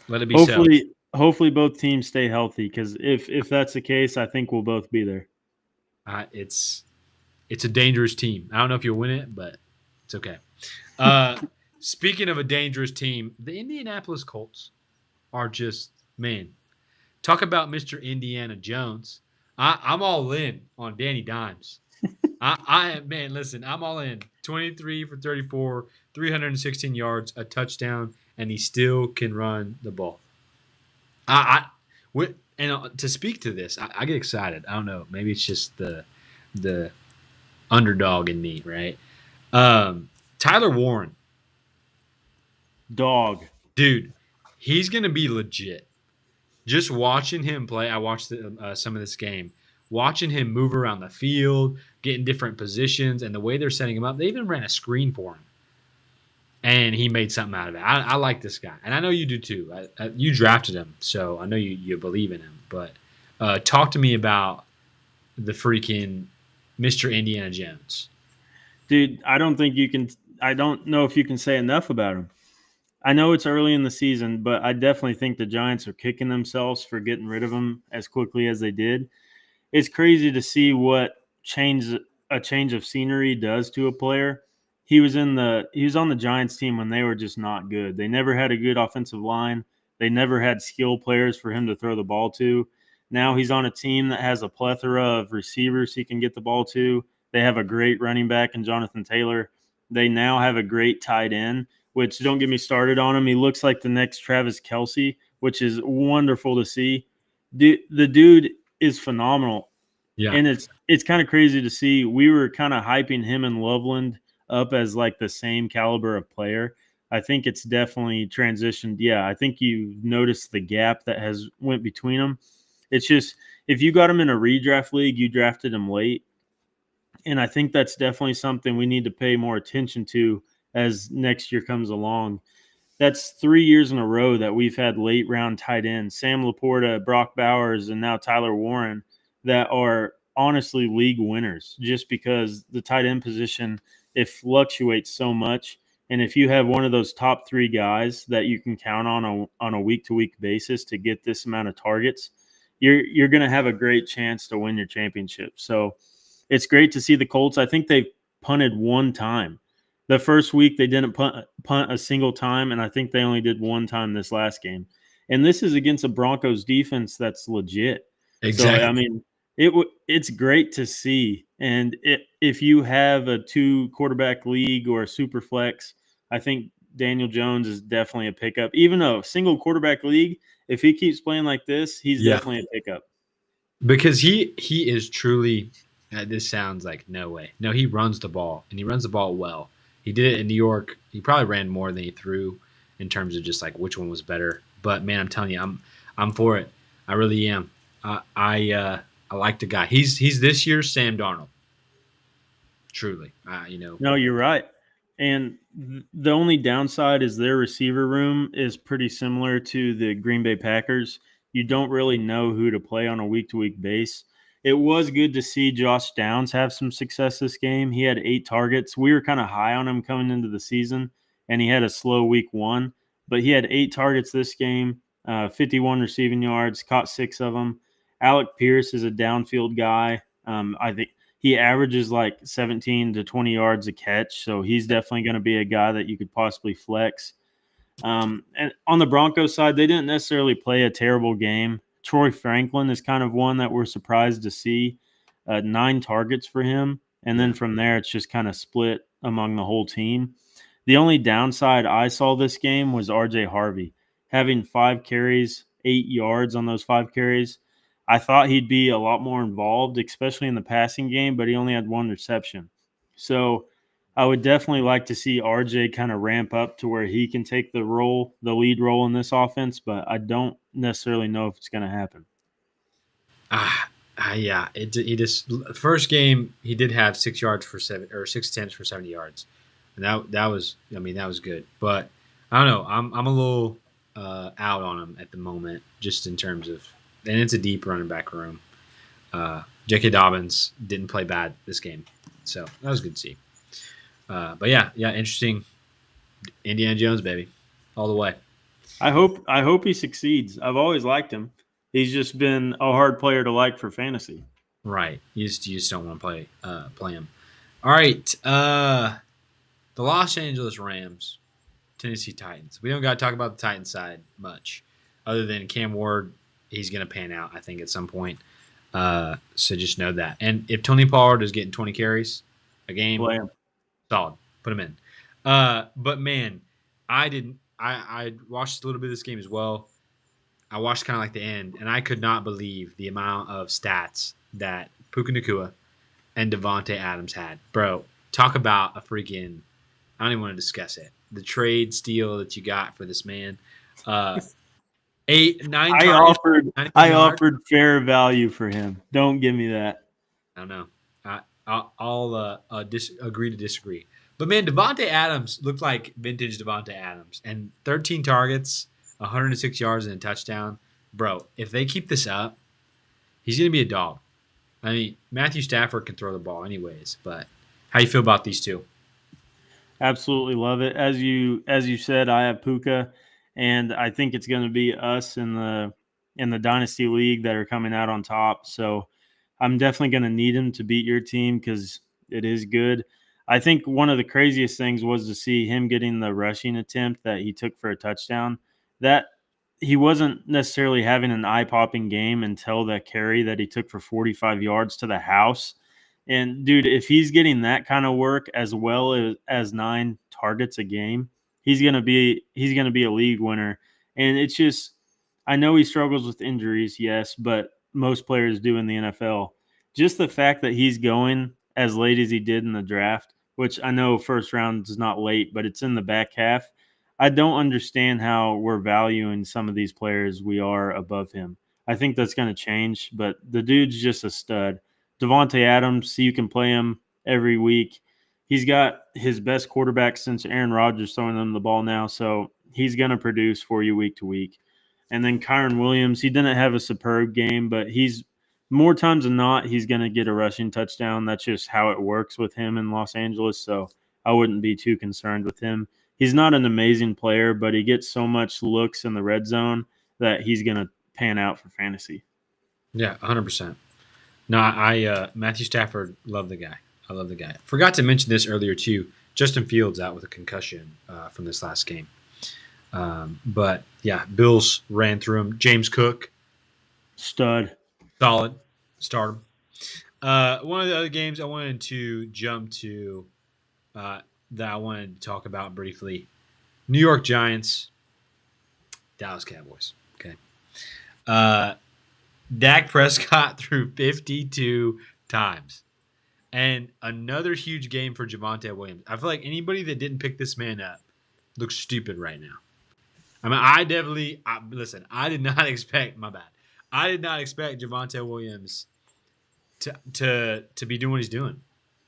Let it be so. Hopefully both teams stay healthy because if that's the case, I think we'll both be there. It's a dangerous team. I don't know if you'll win it, but it's okay. Uh, speaking of a dangerous team, the Indianapolis Colts are just man. Talk about Mr. Indiana Jones. I'm all in on Danny Dimes. I am man. Listen, I'm all in. 23 for 34, 316 yards, a touchdown, and he still can run the ball. To speak to this, I get excited. I don't know. Maybe it's just the underdog in me, right? Tyler Warren, Dog. dude, he's gonna be legit. Just watching him play, I watched some of this game. Watching him move around the field, get in different positions, and the way they're setting him up, they even ran a screen for him, and he made something out of it. I like this guy, and I know you do too. You drafted him, so I know you believe in him. But talk to me about the freaking Mr. Indiana Jones. Dude, I don't know if you can say enough about him. I know it's early in the season, but I definitely think the Giants are kicking themselves for getting rid of him as quickly as they did. It's crazy to see what change of scenery does to a player. He was on the Giants team when they were just not good. They never had a good offensive line. They never had skill players for him to throw the ball to. Now he's on a team that has a plethora of receivers he can get the ball to. They have a great running back in Jonathan Taylor. They now have a great tight end, which don't get me started on him. He looks like the next Travis Kelsey, which is wonderful to see. The dude is phenomenal, Yeah, and it's kind of crazy to see. We were kind of hyping him and Loveland up as like the same caliber of player. I think it's definitely transitioned. Yeah, I think you noticed the gap that has went between them. It's just if you got him in a redraft league, you drafted him late, and I think that's definitely something we need to pay more attention to as next year comes along. That's 3 years in a row that we've had late round tight ends, Sam Laporta, Brock Bowers, and now Tyler Warren, that are honestly league winners just because the tight end position, it fluctuates so much. And if you have one of those top 3 guys that you can count on a week to week basis to get this amount of targets, you're going to have a great chance to win your championship. So it's great to see the Colts. I think they punted one time. The first week they didn't punt a single time, and I think they only did one time this last game. And this is against a Broncos defense that's legit. So I exactly. mean, it's great to see. And if you have a 2 quarterback league or a super flex, I think Daniel Jones is definitely a pickup. Even a single quarterback league, if he keeps playing like this, he's Yeah, definitely a pickup. because he is truly. This sounds like no way. No, he runs the ball and he runs the ball well. He did it in New York. He probably ran more than he threw in terms of just like which one was better. But man, I'm telling you, I'm for it. I really am. I like the guy. He's this year's Sam Darnold. Truly, No, you're right. And the only downside is their receiver room is pretty similar to the Green Bay Packers. you don't really know who to play on a week to week base. It was good to see Josh Downs have some success this game. He had 8 targets. We were kind of high on him coming into the season, and he had a slow week one, but he had 8 targets this game, 51 receiving yards, caught 6 of them. Alec Pierce is a downfield guy. I think he averages like 17 to 20 yards a catch, so he's definitely going to be a guy that you could possibly flex. And on the Broncos side, they didn't necessarily play a terrible game. Troy Franklin is kind of one that we're surprised to see. 9 targets for him. And then Yeah. from there, it's just kind of split among the whole team. The only downside I saw this game was RJ Harvey having 5 carries, 8 yards on those 5 carries. I thought he'd be a lot more involved, especially in the passing game, but he only had 1 reception. So I would definitely like to see RJ kind of ramp up to where he can take the lead role in this offense, but I don't necessarily know if it's going to happen. Yeah. He just first game he did have 6 yards for 6 attempts for 70 yards, and that was that was good. But I don't know. I'm a little out on him at the moment, just in terms of, and it's a deep running back room. J.K. Dobbins didn't play bad this game, so that was good to see. But yeah, interesting. Indiana Jones, baby, all the way. I hope he succeeds. I've always liked him. He's just been a hard player to like for fantasy. Right. You just don't want to play him. All right. The Los Angeles Rams, Tennessee Titans. We don't got to talk about the Titans side much, other than Cam Ward. He's going to pan out, I think, at some point. So just know that. And if Tony Pollard is getting 20 carries a game, Play him. solid. Put him in. But man, I didn't. I watched a little bit of this game as well. I watched kind of like the end, and I could not believe the amount of stats that Puka Nakua and Devontae Adams had. Bro, talk about a freaking. I don't even want to discuss it. The trade steal that you got for this man. Uh, nine I targets, offered 91 I yards. offered fair value for him. Don't give me that. I don't know. I'll agree to disagree. But man, Devontae Adams looked like vintage Devontae Adams, and 13 targets, 106 yards, and a touchdown. Bro, if they keep this up, he's gonna be a dog. I mean, Matthew Stafford can throw the ball anyways, but how you feel about these two? Absolutely love it. As you said, I have Puka, and I think it's going to be us in the dynasty league that are coming out on top. So I'm definitely going to need him to beat your team because it is good. I think one of the craziest things was to see him getting the rushing attempt that he took for a touchdown. That he wasn't necessarily having an eye popping game until that carry that he took for 45 yards to the house. And dude, if he's getting that kind of work as well as 9 targets a game, he's gonna be a league winner. And it's just, I know he struggles with injuries, yes, but most players do in the NFL. Just the fact that he's going as late as he did in the draft, which I know first round is not late, but it's in the back half. I don't understand how we're valuing some of these players we are above him. I think that's going to change, but the dude's just a stud. Devontae Adams, you can play him every week. He's got his best quarterback since Aaron Rodgers throwing them the ball now, so he's going to produce for you week to week. And then Kyron Williams, he didn't have a superb game, but he's more times than not, he's going to get a rushing touchdown. That's just how it works with him in Los Angeles, so I wouldn't be too concerned with him. He's not an amazing player, but he gets so much looks in the red zone that he's going to pan out for fantasy. Yeah, 100%. No, I Matthew Stafford, love the guy. I love the guy. Forgot to mention this earlier too. Justin Fields out with a concussion from this last game. But yeah, Bills ran through him. James Cook, Stud. solid, start him. One of the other games I wanted to jump to uh, that I wanted to talk about briefly: New York Giants, Dallas Cowboys. Okay, uh, Dak Prescott threw 52 times. And another huge game for Javonte Williams. I feel like anybody that didn't pick this man up looks stupid right now. I mean, listen. I did not expect my bad. I did not expect Javonte Williams to be doing what he's doing.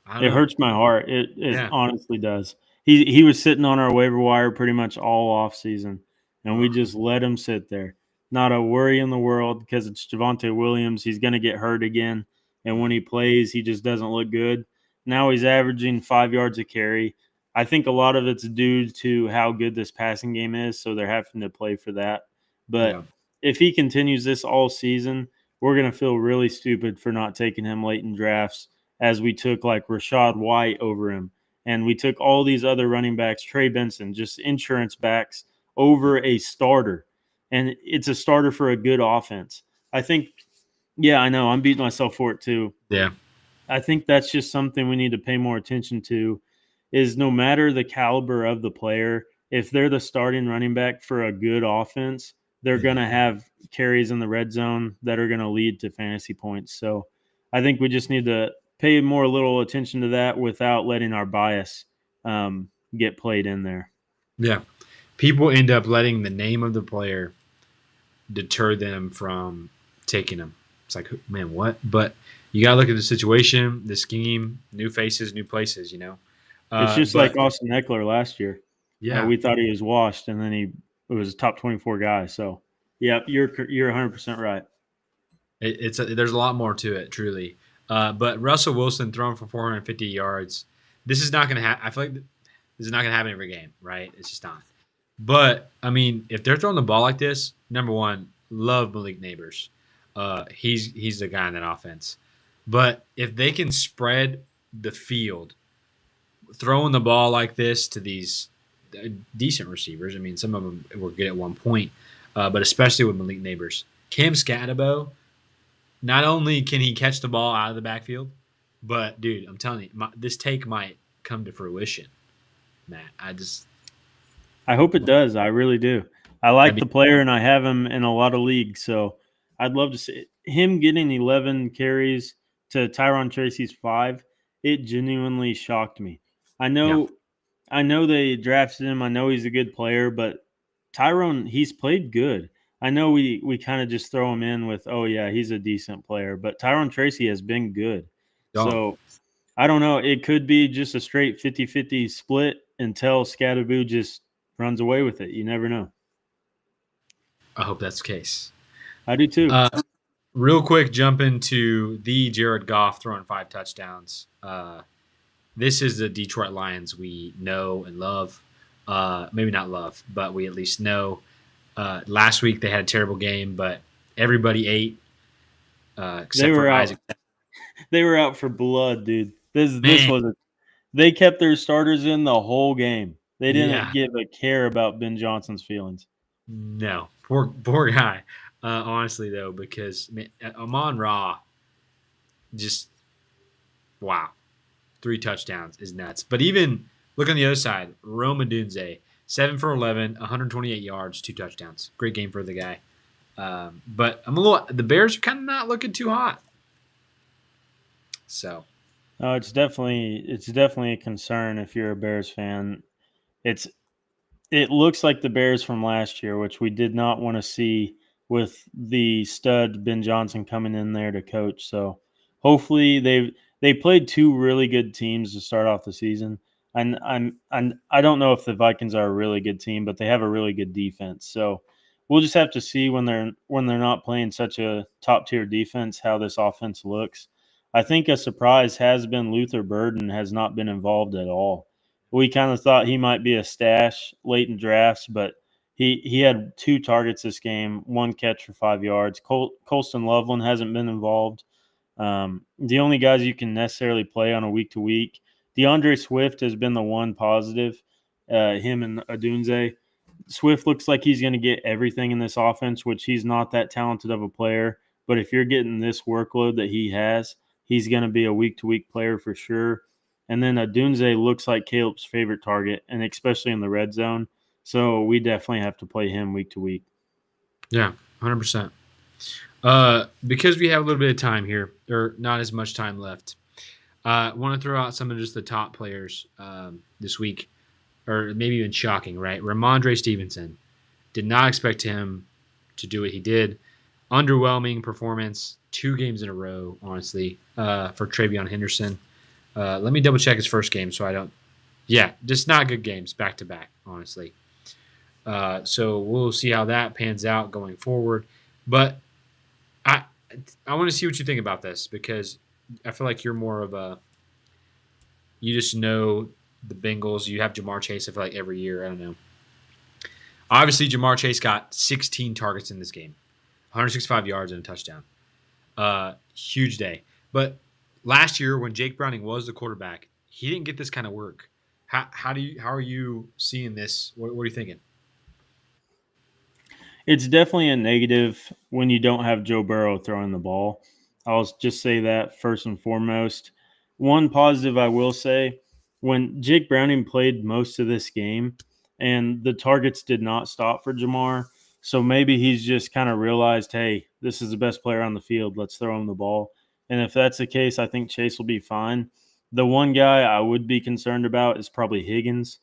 I don't It know. hurts my heart. It Yeah. honestly does. He was sitting on our waiver wire pretty much all off season, and we Ugh. just let him sit there. Not a worry in the world because it's Javonte Williams. He's going to get hurt again. And when he plays, he just doesn't look good. Now he's averaging 5 yards a carry. I think a lot of it's due to how good this passing game is. So they're having to play for that. Yeah. But if he continues this all season, we're going to feel really stupid for not taking him late in drafts as we took like Rashad White over him. And we took all these other running backs, Trey Benson, just insurance backs over a starter, and it's a starter for a good offense. I think, yeah, I know I'm beating myself for it too. Yeah. I think that's just something we need to pay more attention to. Is no matter the caliber of the player, if they're the starting running back for a good offense, they're going to have carries in the red zone that are going to lead to fantasy points. So I think we just need to pay more little attention to that without letting our bias get played in there. Yeah. People end up letting the name of the player deter them from taking him. It's like, man, what? But you got to look at the situation, the scheme, new faces, new places, you know? It's just like But Austin Eckler last year. yeah, We thought he was washed, and then he was a top 24 guy. So, yeah, you're 100% right. there's a lot more to it, truly. But Russell Wilson throwing for 450 yards, this is not going to happen. I feel like this is not going to happen every game, right? It's just not. But I mean, if they're throwing the ball like this, number one, love Malik Neighbors. He's the guy in that offense. But if they can spread the field, throwing the ball like this to these decent receivers, I mean, some of them were good at one point, but especially with Malik Neighbors, Cam Scatabo. Not only can he catch the ball out of the backfield, but dude, I'm telling you, this take might come to fruition. Matt, I hope it does. I really do. I like that'd the be player, and I have him in a lot of leagues. So, I'd love to see him getting 11 carries to Tyron Tracy's 5. It genuinely shocked me. I yeah, know I know they drafted him. I know he's a good player, but Tyrone, he's played good. I know we kind of just throw him in with, oh yeah, he's a decent player, but Tyrone Tracy has been good. dog. So I don't know. It could be just a straight 50-50 split until Scatterboo just runs away with it. You never know. I hope that's the case. I do too. Real quick, jump into the Jared Goff throwing 5 touchdowns. This is the Detroit Lions we know and love. Maybe not love, but we at least know. Last week they had a terrible game, but everybody ate They except were for out. Isaac. They were out for blood, dude. This Man, was a They kept their starters in the whole game. They didn't yeah, give a care about Ben Johnson's feelings. no, poor guy. Honestly, though, because man, Amon Ra just wow, 3 touchdowns is nuts. But even look on the other side, Rome Odunze, 7 for 11, 128 yards, 2 touchdowns. Great game for the guy. But the Bears are kind of not looking too hot. So No, it's definitely a concern if you're a Bears fan. It's it looks like the Bears from last year, which we did not want to see with the stud Ben Johnson coming in there to coach. So hopefully they played two really good teams to start off the season. And I don't know if the Vikings are a really good team, but they have a really good defense. So we'll just have to see when they're not playing such a top tier defense how this offense looks. I think a surprise has been Luther Burden has not been involved at all. We kind of thought he might be a stash late in drafts, but he had 2 targets this game, 1 catch for 5 yards. Colston Loveland hasn't been involved. The only guys you can necessarily play on a week to week, DeAndre Swift has been the one positive. Him and Adunze. Swift looks like he's going to get everything in this offense, which he's not that talented of a player. But if you're getting this workload that he has, he's going to be a week to week player for sure. And then Dunze looks like Caleb's favorite target, and especially in the red zone. So we definitely have to play him week to week. yeah, 100%. Because we have a little bit of time here, or not as much time left. I want to throw out some of just the top players this week, or maybe even shocking, right? Ramondre Stevenson. Did not expect him to do what he did. Underwhelming performance, 2 games in a row, honestly, for Travion Henderson. Let me double check his first game so I don't. Yeah, just not good games back to back, honestly. So we'll see how that pans out going forward. But I I want to see what you think about this because I feel like you're more of a you just know the Bengals. You have Jamar Chase. I feel like every year. I don't know. Obviously, Jamar Chase got 16 targets in this game, 165 yards and a touchdown. Huge day. But last year, when Jake Browning was the quarterback, he didn't get this kind of work. How are you seeing this? What are you thinking? It's definitely a negative when you don't have Joe Burrow throwing the ball. I'll just say that first and foremost. One positive I will say, when Jake Browning played most of this game and the targets did not stop for Jamar, so maybe he's just kind of realized, hey, this is the best player on the field. Let's throw him the ball. And if that's the case, I think Chase will be fine. The one guy I would be concerned about is probably Higgins.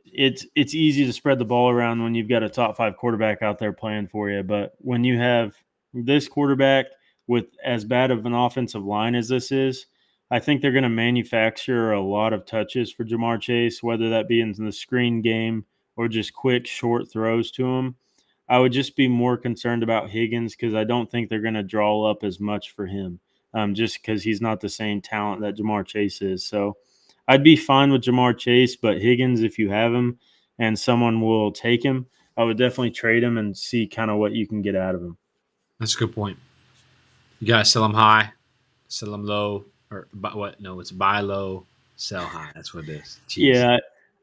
It's easy to spread the ball around when you've got a top five quarterback out there playing for you. But when you have this quarterback with as bad of an offensive line as this is, I think they're going to manufacture a lot of touches for Jamar Chase, whether that be in the screen game or just quick short throws to him. I would just be more concerned about Higgins because I don't think they're going to draw up as much for him, just because he's not the same talent that Jamar Chase is. So I'd be fine with Jamar Chase, but Higgins, if you have him and someone will take him, I would definitely trade him and see kind of what you can get out of him. That's a good point. You gotta sell them high, sell them low, or buy, what? No, it's buy low, sell high. That's what it is. Jeez. Yeah,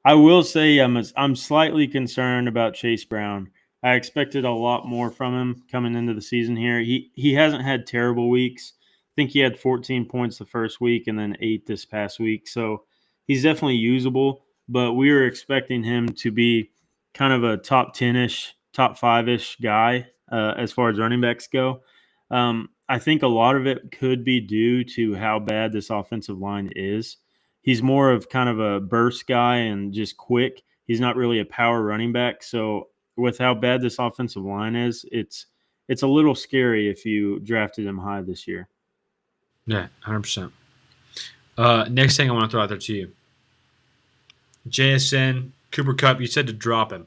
I will say I'm slightly concerned about Chase Brown. I expected a lot more from him coming into the season here. He hasn't had terrible weeks. I think he had 14 points the first week and then 8 this past week. So he's definitely usable, but we were expecting him to be kind of a top 10-ish, top 5-ish guy as far as running backs go. I think a lot of it could be due to how bad this offensive line is. He's more of kind of a burst guy and just quick. He's not really a power running back. So with how bad this offensive line is, it's a little scary if you drafted him high this year. Yeah, 100%. Next thing I want to throw out there to you, JSN Cooper Cup. You said to drop him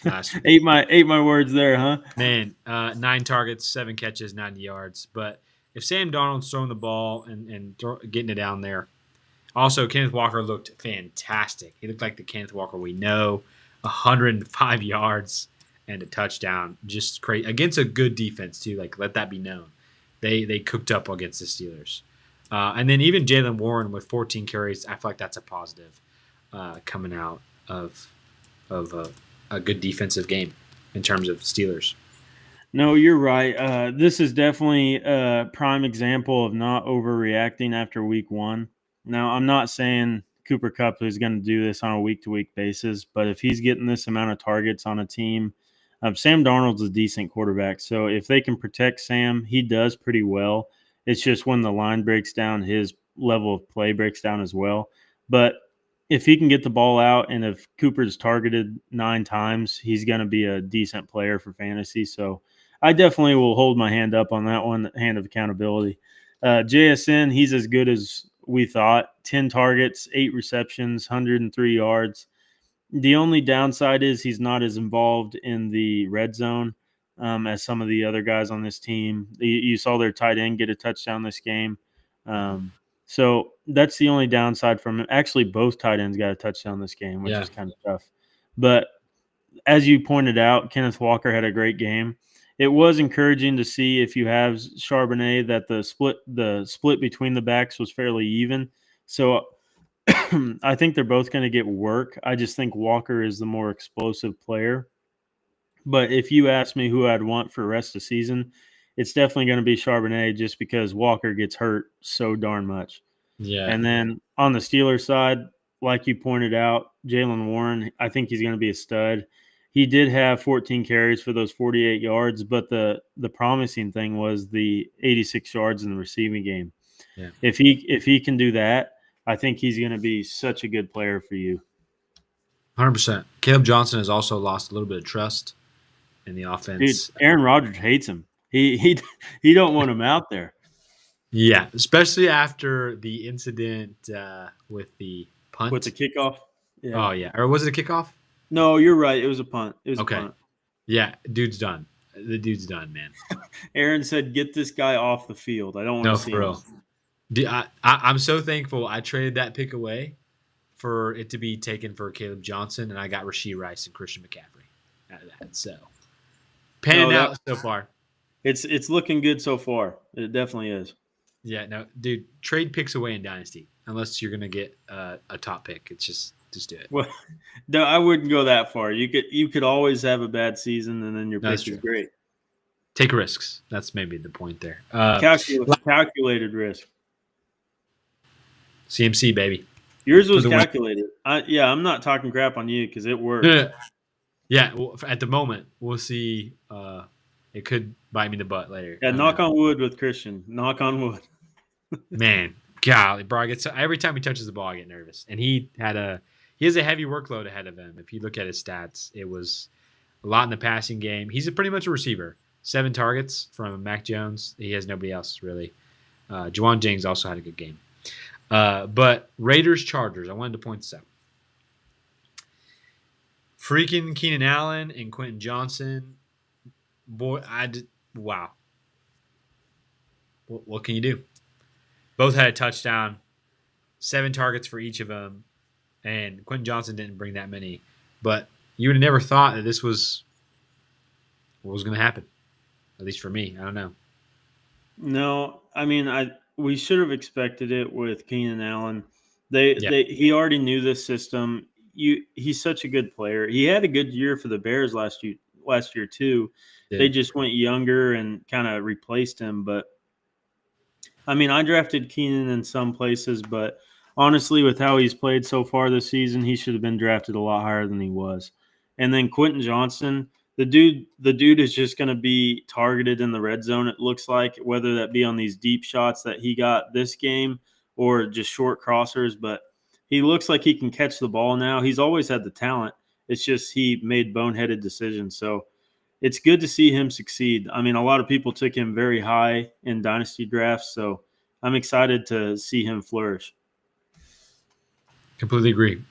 last week. ate my words there, huh? Man, 9 targets, 7 catches, 90 yards. But if Sam Darnold's throwing the ball and getting it down there, also Kenneth Walker looked fantastic. He looked like the Kenneth Walker we know, 105 yards and a touchdown, just crazy against a good defense too. Like let that be known, they cooked up against the Steelers, and then even Jalen Warren with 14 carries. I feel like that's a positive coming out of a good defensive game in terms of Steelers. No, you're right. This is definitely a prime example of not overreacting after week one. Now, I'm not saying Cooper Cup is going to do this on a week to week basis, but if he's getting this amount of targets on a team, Sam Darnold's a decent quarterback. So if they can protect Sam, he does pretty well. It's just when the line breaks down, his level of play breaks down as well. But if he can get the ball out and if Cooper's targeted 9 times, he's going to be a decent player for fantasy. So I definitely will hold my hand up on that one, hand of accountability. JSN, he's as good as we thought. 10 targets, 8 receptions, 103 yards. The only downside is he's not as involved in the red zone as some of the other guys on this team. You saw their tight end get a touchdown this game. So that's the only downside from it. Actually, both tight ends got a touchdown this game, which Yeah, is kind of tough. But as you pointed out, Kenneth Walker had a great game. It was encouraging to see if you have Charbonnet that the split between the backs was fairly even. So I think they're both going to get work. I just think Walker is the more explosive player. But if you ask me who I'd want for the rest of the season, it's definitely going to be Charbonnet just because Walker gets hurt so darn much. yeah, And then on the Steelers side, like you pointed out, Jalen Warren, I think he's going to be a stud. He did have 14 carries for those 48 yards, but the promising thing was the 86 yards in the receiving game. yeah. If he can do that, I think he's going to be such a good player for you. 100%. Caleb Johnson has also lost a little bit of trust in the Dude, offense. Aaron Rodgers hates him. He don't want him out there Yeah, especially after the incident with the with the punt. kickoff. Oh Yeah. yeah, or was it a kickoff? No, you're right. It was a punt. It was a Okay. punt. Yeah, dude's done. The dude's done, man. Aaron said, "Get this guy off the field. I don't want No, to see for him." real. I'm so thankful I traded that pick away for it to be taken for Caleb Johnson, and I got Rasheed Rice and Christian McCaffrey out of that. So No, panning that out so far. it's looking good so far. It definitely is. Yeah, no, dude, trade picks away in Dynasty unless you're gonna get a top pick. It's just do it. Well, no, I wouldn't go that far. You could always have a bad season and then your No, that's pick is true. great. Take risks. That's maybe the point there. Calculated risk. CMC baby Yours for was the win. calculated. Yeah, I'm not talking crap on you because it No, worked. no, no. Yeah, well, at the moment we'll see. It could bite me in the butt later. Yeah, I don't know. knock on wood with Christian. Knock on wood. Man, golly, bro, I get every time he touches the ball, I get nervous. And he has a heavy workload ahead of him. If you look at his stats, it was a lot in the passing game. He's pretty much a receiver. 7 targets from Mac Jones. He has nobody else really. Juwan Jennings also had a good game. But Raiders Chargers. I wanted to point this out. Freaking Keenan Allen and Quentin Johnson. Boy, wow. What can you do? Both had a touchdown. 7 targets for each of them. And Quentin Johnson didn't bring that many. But you would have never thought that this was what was going to happen. At least for me. I don't know. No, I mean, I we should have expected it with Keenan Allen. They Yeah, they he already knew this system. He's such a good player. He had a good year for the Bears last year too. They did. just went younger and kind of replaced him. But I mean, I drafted Keenan in some places, but honestly, with how he's played so far this season, he should have been drafted a lot higher than he was. And then Quentin Johnson, the dude is just going to be targeted in the red zone. It looks like, whether that be on these deep shots that he got this game or just short crossers. But he looks like he can catch the ball now. He's always had the talent. It's just he made boneheaded decisions. So it's good to see him succeed. I mean, a lot of people took him very high in dynasty drafts, so I'm excited to see him flourish. Completely agree.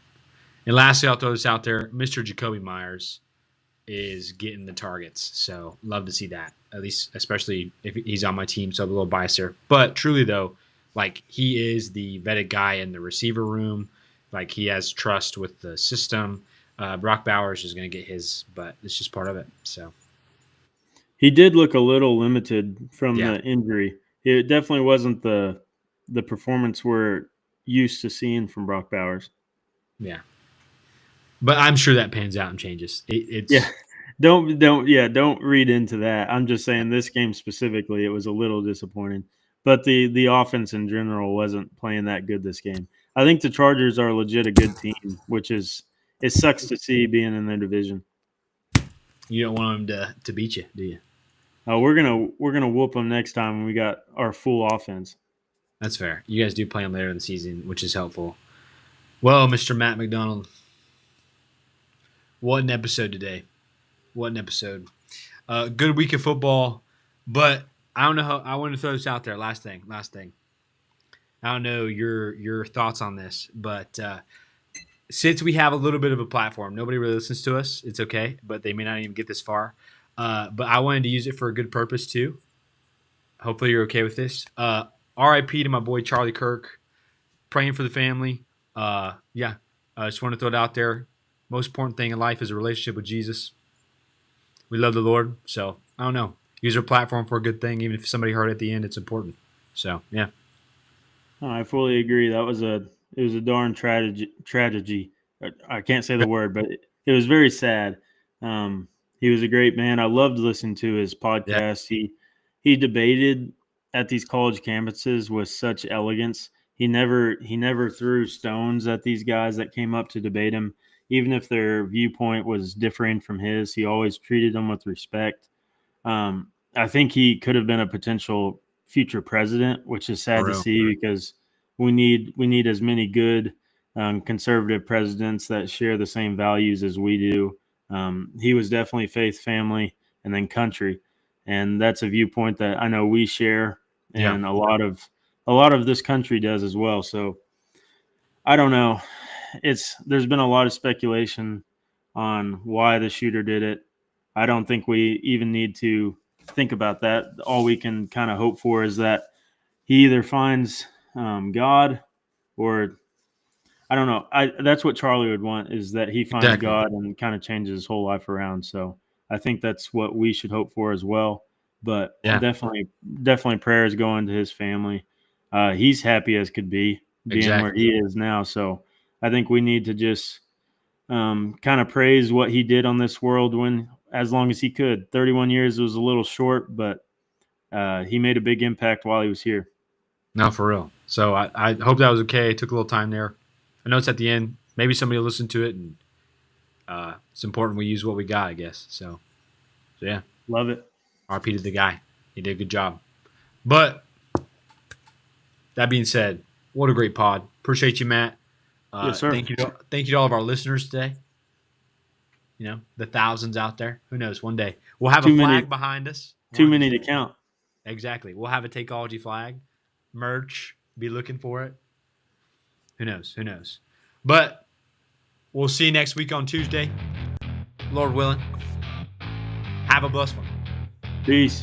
And lastly, I'll throw this out there. Mr. Jacoby Myers is getting the targets. So love to see that. At least, especially if he's on my team. So I'm a little biased there. But truly, though, like he is the vetted guy in the receiver room. Like he has trust with the system. Brock Bowers is going to get his, but it's just part of it. So He did look a little limited from yeah, the injury. It definitely wasn't the performance we're used to seeing from Brock Bowers. yeah. But I'm sure that pans out and changes. Yeah. It's Don't read into that. I'm just yeah, saying this game specifically, it was a little disappointing. But the offense in general wasn't playing that good this game. I think the Chargers are legit a good team, which is it sucks to see being in their division. you don't want him to beat you, do you? We're gonna whoop them next time when we got our full offense. That's fair. You guys do play him later in the season, which is helpful. Well, Mr. Matt McDonald, what an episode today. What an episode. Good week of football, but I don't know how I want to throw this out there. Last thing. I don't know your thoughts on this, but since we have a little bit of a platform, nobody really listens to us. It's okay, but they may not even get this far. But I wanted to use it for a good purpose too. Hopefully, you're okay with this. R.I.P. to my boy Charlie Kirk. Praying for the family. Yeah, I just want to throw it out there. Most important thing in life is a relationship with Jesus. We love the Lord, so I don't know. Use our platform for a good thing, even if somebody hurt at the end. It's important. So yeah, Oh, I fully agree. It was a darn tragedy. I can't say the word, but it was very sad. He was a great man. I loved listening to his yeah, podcast. He debated at these college campuses with such elegance. He never threw stones at these guys that came up to debate him, even if their viewpoint was differing from his. He always treated them with respect. I think he could have been a potential future president, which is sad for to real. see because we need as many good conservative presidents that share the same values as we do. He was definitely faith, family, and then country, and that's a viewpoint that I know we share, Yeah, and a lot of this country does as well. So I don't know. There's been a lot of speculation on why the shooter did it. I don't think we even need to think about that. All we can kind of hope for is that he either finds God, or I don't know. That's what Charlie would want, is that he finds Exactly. God and kind of changes his whole life around. So I think that's what we should hope for as well. But Yeah. definitely prayers going to his family. He's happy as could be being where Exactly. he is now. So I think we need to just kind of praise what he did on this world when, as long as he could. 31 years was a little short, but he made a big impact while he was here. No, for real. So I hope that was okay. It took a little time there. I know it's at the end. Maybe somebody will listen to it, and it's important we use what we got, I guess. So yeah, Love it. RP to the guy. He did a good job. But that being said, what a great pod. Appreciate you, Matt. Yes, sir. Thank you to all of our listeners today. You know, the thousands out there. Who knows? One day we'll have a Too many, flag behind us. too One of many these to days. count. Exactly. We'll have a Takeology flag, merch. Be looking for it. Who knows? Who knows? But we'll see you next week on Tuesday. Lord willing. Have a blessed one. Peace.